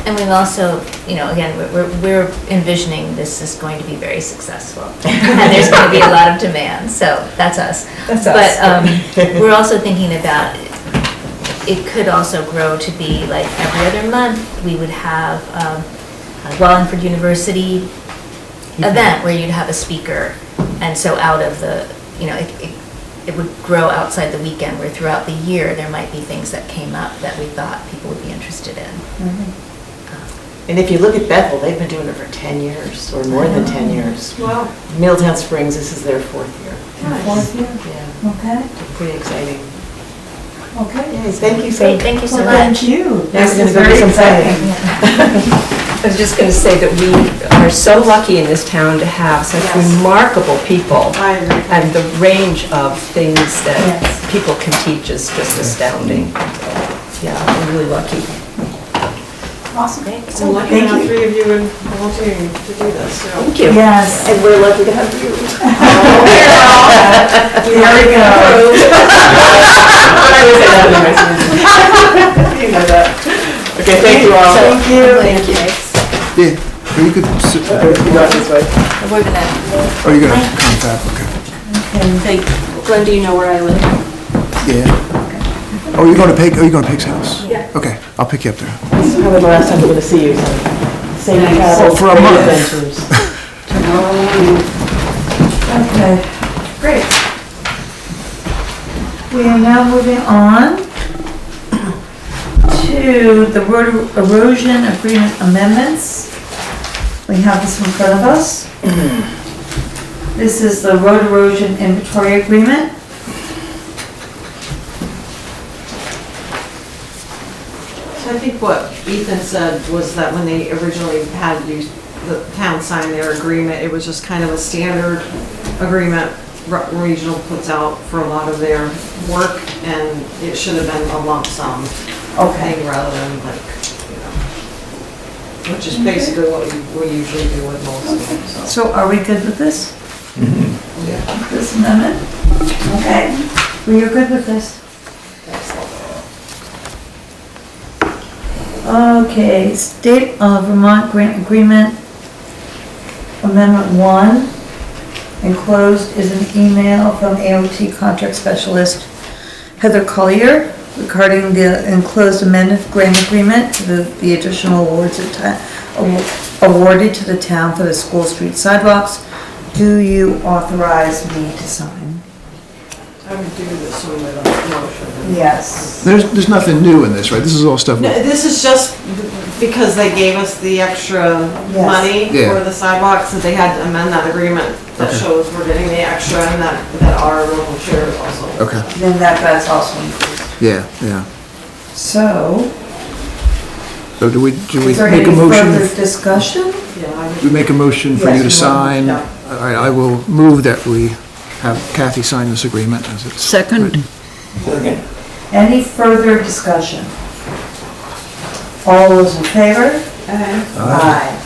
And we've also, you know, again, we're envisioning this is going to be very successful. And there's going to be a lot of demand, so that's us. That's us. But we're also thinking about, it could also grow to be like every other month, we would have a Wallingford University event where you'd have a speaker. And so out of the, you know, it would grow outside the weekend, where throughout the year, there might be things that came up that we thought people would be interested in. And if you look at Bethel, they've been doing it for 10 years, or more than 10 years. Wow. Middletown Springs, this is their 4th year. Fourth year? Yeah, Okay. pretty exciting. Okay. Yes, thank you so Great, thank you so Well, much. thank you. Now This we're is gonna go very do some exciting. I was just going to say that we are so lucky in this town to have such remarkable people. I agree. And the range of things that Yes. people can teach is just astounding. Yeah, we're really lucky. Awesome. I'm lucky to have 3 of you in volunteering to do this, so. Thank you. Yes. And we're lucky to have you. There we go. You know that. Okay, thank you all. Thank you. Thank you. Yeah, or you could sit, You got this way. We're gonna, oh, you're gonna confab, okay. Hey, Glenn, do you know where I live? Yeah. Oh, you're going to Peg's house? Yeah. Okay, I'll pick you up there. This is probably the last time we're gonna see you, so. Safe travels. For a great month. adventures. Okay, great. We are now moving on to the road erosion agreement amendments. We have this in front of us. This is the road erosion inventory agreement. So I think what Ethan said was that when they originally had the town sign their agreement, it was just kind of a standard agreement regional puts out for a lot of their work, and it should have been a lump sum thing rather than like, you know, which is basically what we usually do with most of them, so. So are we good with this? Yeah. This amendment? Okay, we are good with this. Okay, State of Vermont Grant Agreement, Amendment 1. Enclosed is an email from AOT Contract Specialist Heather Collier regarding the enclosed amended grant agreement to the additional awards awarded to the town for the school street sidewalks. Do you authorize me to sign? I would do this with a motion. Yes. There's nothing new in this, right? This is all stuff. No, this is just because they gave us the extra money Yeah. for the sidewalks, that they had to amend that agreement that Okay. shows we're getting the extra and that our local share is also. Okay, Then that's also included. yeah, yeah. So, So do we is there make any a motion? further discussion? Yeah, I would. We make a motion for you to Yes, you will. sign? Yeah. All right, I will move that we have Kathy sign this agreement as it's. Second. Any further discussion? All those in favor? Aye.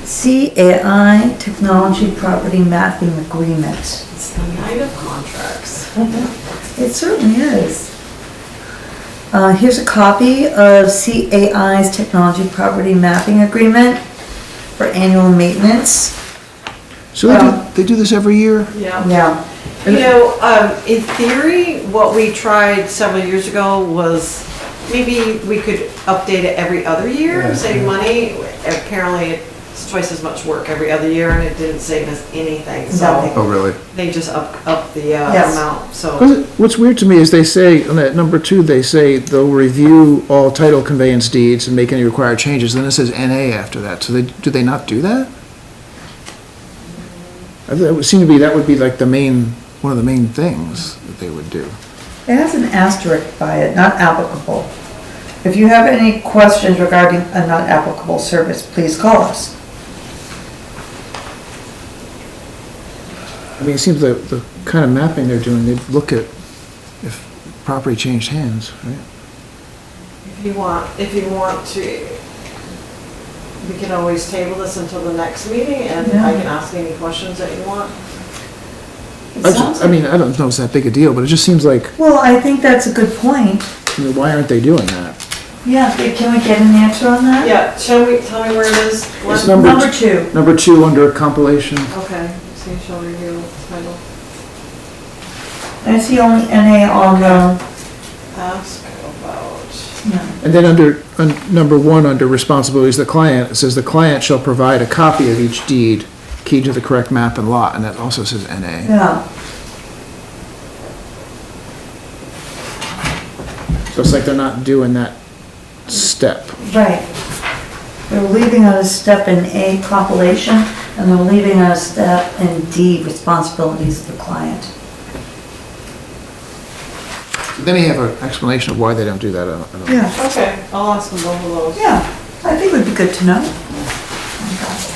CAI Technology Property Mapping Agreement. It's the night of contracts. It certainly is. Here's a copy of CAI's Technology Property Mapping Agreement for annual maintenance. So they do this every year? Yeah. Yeah. You know, in theory, what we tried several years ago was maybe we could update it every other year, save money. Apparently, it's twice as much work every other year, and it didn't save us anything, so Oh, really? they just up the Yes. amount, so. What's weird to me is they say, on that number 2, they say they'll review all title conveyance deeds and make any required changes, then it says NA after that, so do they not do that? It would seem to be, that would be like one of the main things that they would do. It has an asterisk by it, not applicable. If you have any questions regarding a not applicable service, please call us. I mean, it seems like the kind of mapping they're doing, they'd look at if property changed hands, right? If you want to, we can always table this until the next meeting and I can ask any questions that you want. I mean, I don't know if it's that big a deal, but it just seems like, Well, I think that's a good point. I mean, why aren't they doing that? Yeah, can we get an answer on that? Yeah, tell me where it is. It's One- Number 2. Number 2 under compilation. Okay, so shall review title. I see only NA on the, Ask about. And then number 1, under responsibilities of the client, it says the client shall provide a copy of each deed, key to the correct map and lot, and that also says NA. yeah. So it's like they're not doing that step. Right. They're leaving out a step in A, compilation, and they're leaving out a step in D, responsibilities of the client. Then you have an explanation of why they don't do that. I don't know. Yeah, Okay, I'll ask them both of those. yeah, I think it would be good to know.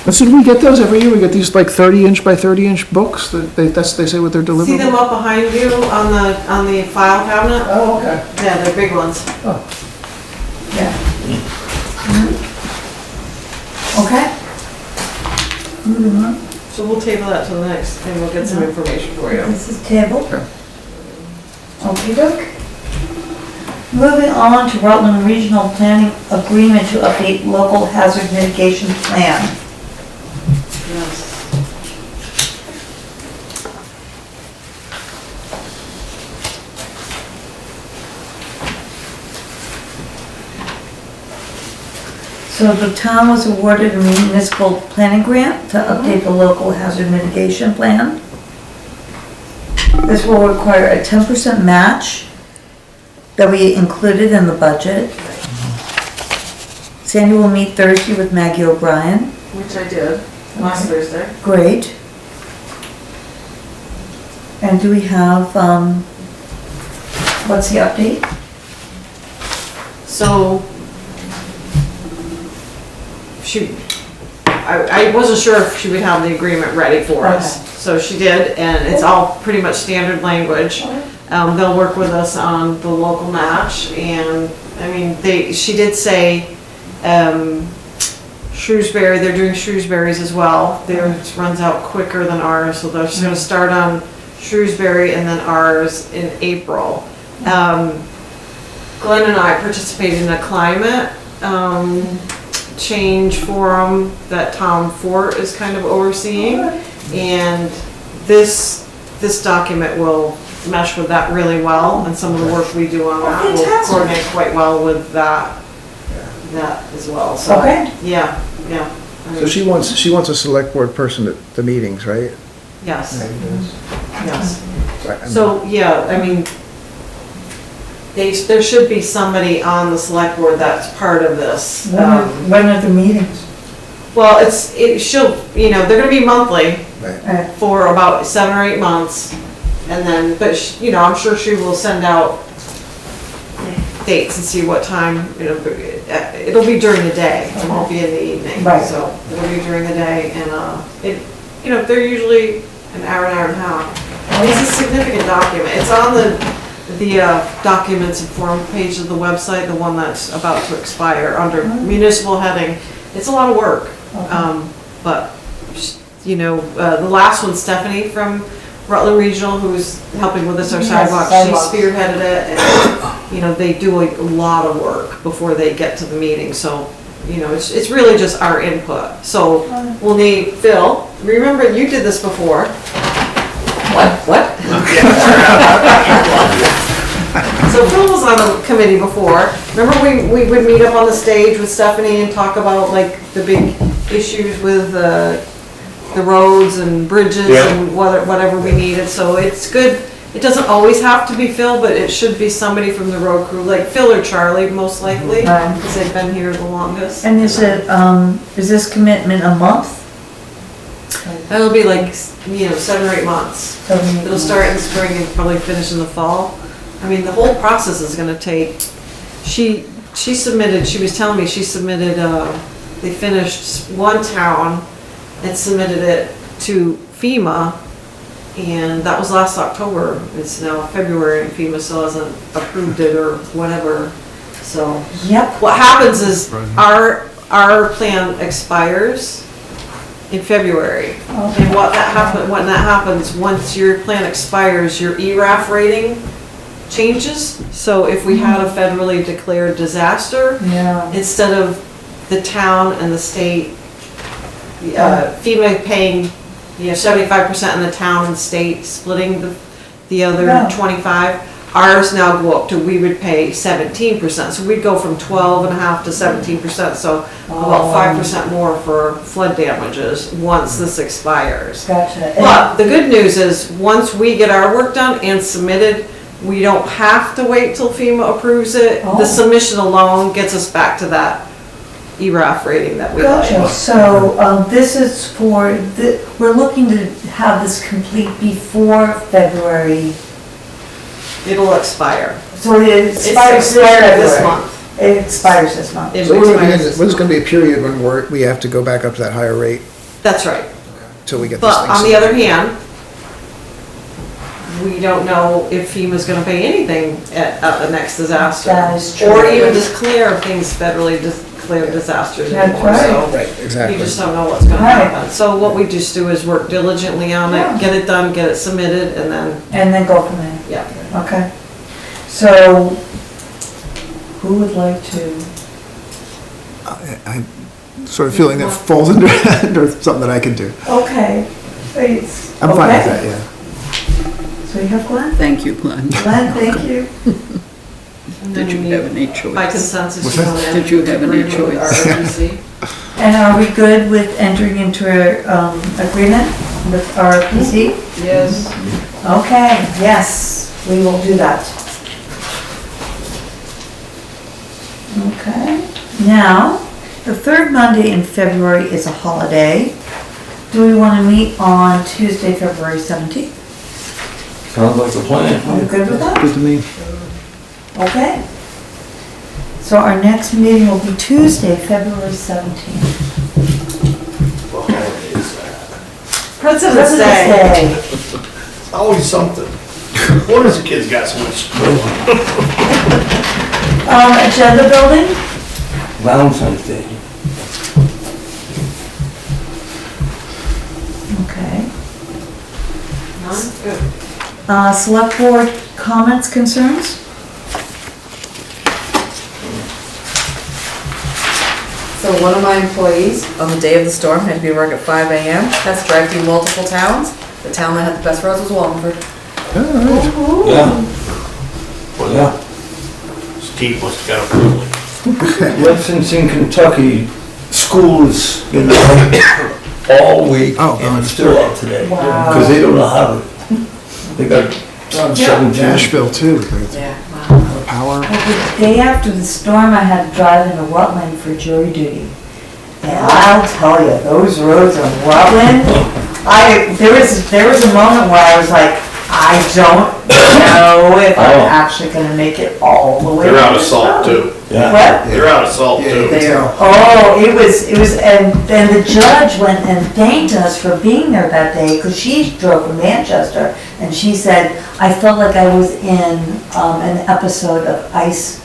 And so do we get those every year? We get these like 30-inch by 30-inch books that they say what they're delivering? See them up behind you on the file cabinet? Oh, okay. Yeah, they're big ones. Yeah. Okay. Moving on. So we'll table that till the next, and we'll get some information for you. This is table. Okay. Okey-doke. Moving on to Rutland Regional Planning Agreement to update local hazard mitigation plan. Yes. So the town was awarded a municipal planning grant to update the local hazard mitigation plan. This will require a 10% match that we included in the budget. Sandy will meet Thursday with Maggie O'Brien. Which I did last Thursday. Great. And do we have, what's the update? So, I wasn't sure if she would have the agreement ready for us. So she did, and it's all pretty much standard language. They'll work with us on the local match, and, I mean, she did say, Shrewsbury, they're doing Shrewsbury's as well. Theirs runs out quicker than ours, so they're just gonna start on Shrewsbury and then ours in April. Glenn and I participated in a climate, change forum that Tom Fort is kind of overseeing. And this document will mesh with that really well, and some of the work we do on that will coordinate quite well with that as well, so. Okay. Yeah. So she wants a select board person at the meetings, right? Yes, Yes. so, yeah, I mean, there should be somebody on the select board that's part of this. When are the meetings? Well, they're gonna be monthly for about 7 or 8 months. And then, but I'm sure she will send out dates and see what time, it'll be during the day, it won't be in the evening. Right. So it'll be during the day, and they're usually an hour and a half. It's a significant document. It's on the documents and form page of the website, the one that's about to expire under municipal heading. It's a lot of work. But, the last one, Stephanie from Rutland Regional, who's helping with us, our sidewalks, she spearheaded it, and, they do a lot of work before they get to the meeting, so, it's really just our input. So, we'll need Phil. Remember, you did this before. What? So Phil was on the committee before. Remember we would meet up on the stage with Stephanie and talk about like the big issues with the roads and bridges and whatever we needed. So it's good. It doesn't always have to be Phil, but it should be somebody from the road crew, like Phil or Charlie most likely, because they've been here the longest. And is this commitment a month? That'll be like, 7 or 8 months. It'll start in the spring and probably finish in the fall. I mean, the whole process is gonna take, she submitted, she was telling me she submitted, they finished one town and submitted it to FEMA, and that was last October. It's now February and FEMA still hasn't approved it or whatever, so. Yep. What happens is our plan expires in February. And when that happens, once your plan expires, your ERAF rating changes. So if we had a federally declared disaster, Yeah. instead of the town and the state, FEMA paying, 75% in the town and state splitting the other Yeah. 25, ours now go up to, we would pay 17%. So we'd go from 12.5 to 17%, so about 5% more for flood damages once this expires. Gotcha. But the good news is, once we get our work done and submitted, we don't have to wait till FEMA approves it. Oh. The submission alone gets us back to that ERAF rating that we Gotcha, like. so, this is for, we're looking to have this complete before February, It'll expire. so it It's expires expired this February. month. It expires this month. It So we're gonna be in, expires this there's gonna be a period when we have to go back up to that higher rate That's right. till we get this But thing. on the other hand, we don't know if FEMA's gonna pay anything at the next disaster. That is true. Or even declare things federally declared disasters That's anymore, right. so. Right, exactly. You just don't know what's gonna Right. happen. So what we just do is work diligently on Yeah. it, get it done, get it submitted, and then, And then go from there, yeah. okay. So, who would like to? I'm sort of feeling that falls under, under something that I can do. Okay, please. I'm fine with Okay. that, yeah. So you have Glenn? Thank you, Glenn. Glenn, thank you. Did you have any choice? By consensus, What's you that? want to Did you have any agree with choice? RRPC? And are we good with entering into an agreement with RRPC? Yes. Okay, yes, we will do that. Okay, now, the third Monday in February is a holiday. Do we want to meet on Tuesday, February 17th? Sounds like a plan. Are we good with that? Good to me. Okay. So our next meeting will be Tuesday, February 17th. President's Day. Always something. One of the kids got so much school. Agenda building? Valentine's Day. Okay. None? Good. Select board comments, concerns? So one of my employees, on the day of the storm, had to be at work at 5 a.m. Has to drive through multiple towns. The town that had the best roads was Wallingford. Yeah. Yeah. Steve must have got a privilege. Ever since in Kentucky, school has been out all week Oh, and it's still out today. Wow. Because they don't know how to, they got shut down. Nashville too, Yeah. power. Well, the day after the storm, I had to drive into Rutland for jury duty. And I'll tell you, those roads in Rutland, there was a moment where I was like, I don't know if I'm actually gonna make it all the way. They're out to of the salt road. too. Yeah. What? They're out of salt Yeah, too. you can tell. Oh, it was, and the judge went and thanked us for being there that day, because she drove from Manchester, and she said, I felt like I was in, an episode of Ice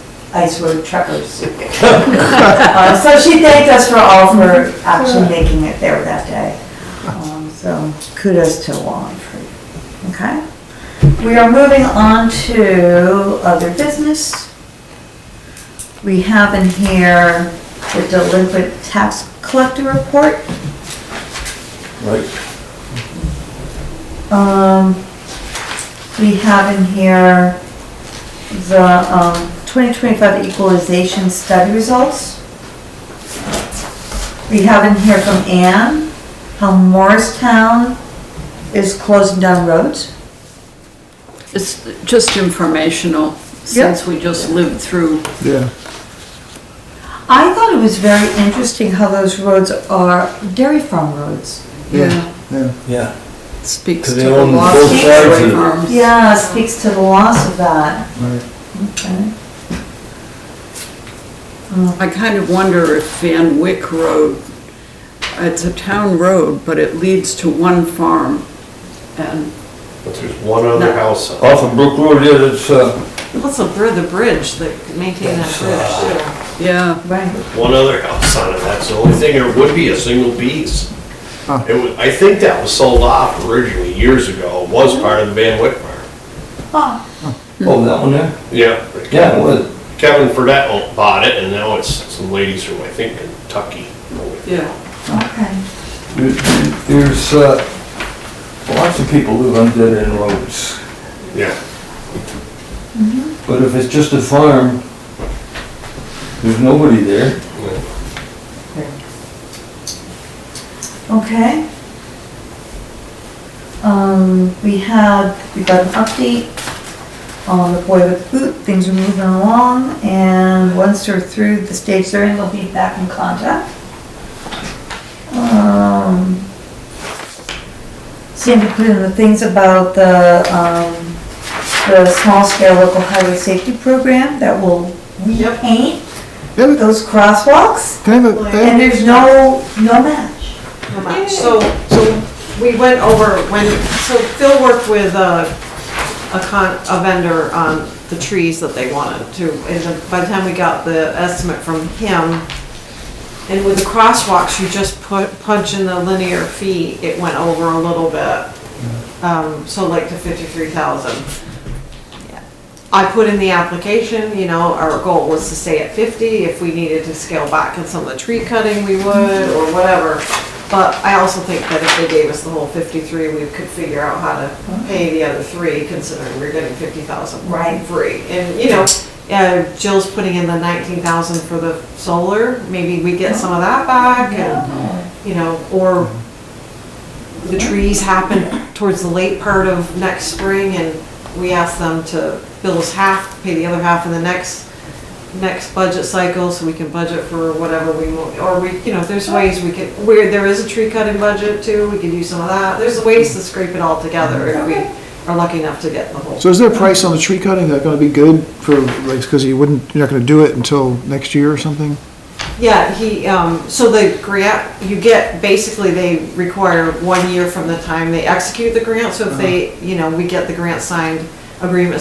Road Truckers. So she thanked us for actually making it there that day. So kudos to Wallingford. Okay? We are moving on to other business. We have in here the delinquent tax collector report. Right. We have in here the 2025 equalization study results. We have in here from Ann how Morristown is closing down roads. It's just informational, since we just lived through. Yeah. I thought it was very interesting how those roads are dairy farm roads. Yeah. Yeah. Speaks to Because they the own loss both of sides dairy of it. farms. Yeah, speaks to the loss of that. Okay. I kind of wonder if Van Wyck Road, it's a town road, but it leads to one farm. And But there's one other house. Off of Brook Road, yeah, that's, What's the bridge, that maintain that bridge yeah, Right. One other house on it, that's the only thing, it would be a single piece. Huh. It was, I think that was sold off originally years ago, was part of the Van Wyck farm. oh, that one there? Yeah. Yeah, it was. Kevin Fredette bought it, and now it's some ladies from, I think, Kentucky. yeah. Okay. There's, lots of people live on dead end roads, Yeah. but if it's just a farm, there's nobody there. Okay. We got an update on the boy with the boot. Things are moving along, and once they're through the stage they're in, they'll be back in contact. Sandy put in the things about the small scale local highway safety program that will repaint Yeah, but- those crosswalks, Can I have a- and there's no match. So we went over, so Phil worked with a vendor on the trees that they wanted to, and by the time we got the estimate from him, and with the crosswalks, you just punch in the linear feet, it went over a little bit. So like to 53,000. I put in the application, you know, our goal was to stay at 50. If we needed to scale back on some of the tree cutting, we would, or whatever. But I also think that if they gave us the whole 53, we could figure out how to pay the other 3, considering we're getting 50,000 free. And, you know, Jill's putting in the 19,000 for the solar. Maybe we get some of that back, and, you know, or the trees happen towards the late part of next spring, and we ask them to bill us half, pay the other half in the next budget cycle, so we can budget for whatever we want. Or we, you know, there's ways we could, where there is a tree cutting budget too, we could use some of that. There's ways to scrape it all together if we are lucky enough to get the whole. So is there a price on the tree cutting? Is that gonna be good for, like, because you're not gonna do it until next year or something? Yeah, so the grant, you get, basically they require 1 year from the time they execute the grant. So if they, you know, we get the agreement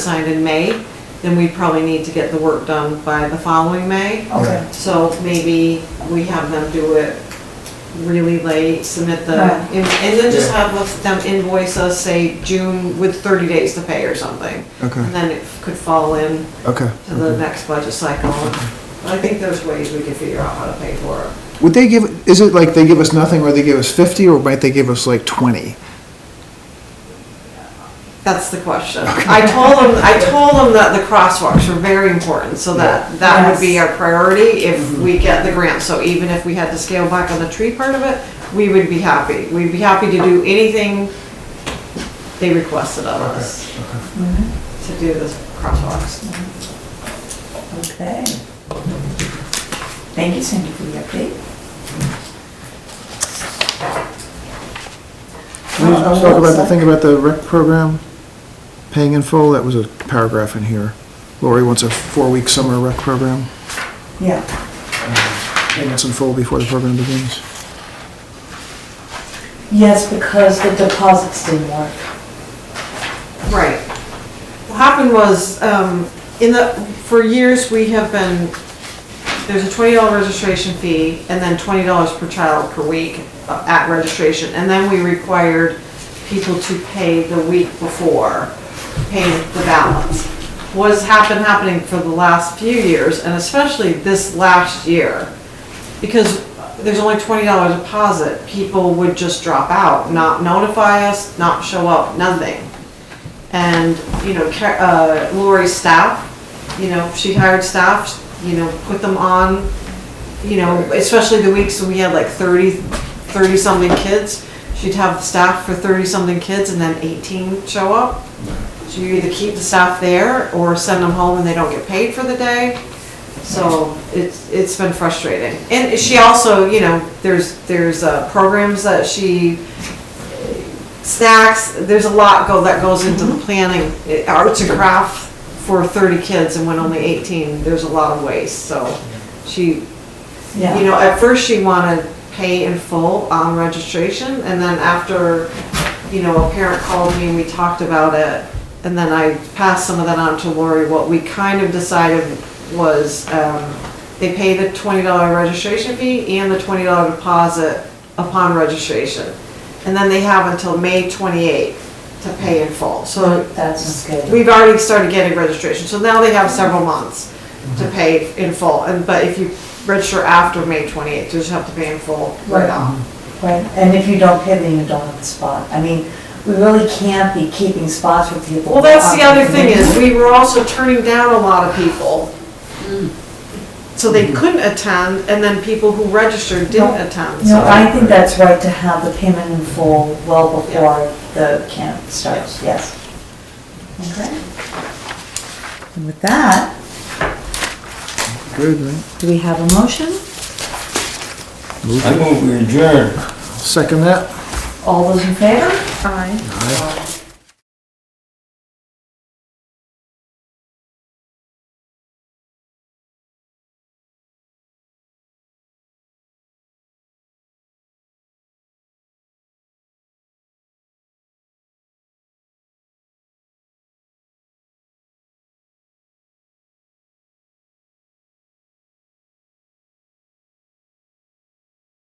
signed in May, then we probably need to get the work done by the following May. Okay. So maybe we have them do it really late, submit and then just have them invoice us, say June, with 30 days to pay or something. Okay. And then it could fall in Okay. to the next budget cycle. I think there's ways we could figure out how to pay for it. Would they is it like they give us nothing, or they give us 50, or might they give us like 20? That's the question. I told them that the crosswalks are very important, so that would be our priority if we get the grant. So even if we had to scale back on the tree part of it, we would be happy. We'd be happy to do anything they requested of us to do the crosswalks. Okay. Thank you, Sandy, for the update. Can we talk about the thing about the rec program, paying in full? That was a paragraph in here. Lori wants a 4-week summer rec program, Yeah. payments in full before the program begins. Yes, because the deposits didn't work. Right. What happened was, for years, we have been, there's a $20 registration fee and then $20 per child per week at registration. And then we required people to pay the week before, pay the balance. What's happening for the last few years, and especially this last year, because there's only $20 deposit, people would just drop out, not notify us, not show up, nothing. And, you know, Lori's staff, you know, she hired staff, you know, put them on, you know, especially the weeks when we had like 30-something kids. She'd have staff for 30-something kids and then 18 show up. So you either keep the staff there or send them home and they don't get paid for the day. So it's been frustrating. And she also, you know, there's programs that she snacks, there's a lot that goes into the planning. Arts and craft for 30 kids and when only 18, there's a lot of waste, so she, Yeah. you know, at first she wanted pay in full on registration, and then after, you know, a parent called me and we talked about it, and then I passed some of that on to Lori. What we kind of decided was, they pay the $20 registration fee and the $20 deposit upon registration. And then they have until May 28th to pay in full. So That's good. we've already started getting registration, so now they have several months to pay in full. But if you register after May 28th, you just have to pay in full right off. Right, and if you don't pay, then you don't have the spot. I mean, we really can't be keeping spots for people. Well, that's the other thing is, we were also turning down a lot of people. So they couldn't attend, and then people who registered didn't attend. No, So I think that's right to have the payment in full well before the camp starts, yes. Okay. And with that, Good, right? do we have a motion? I move we adjourn. Second that? All those in favor? Aye.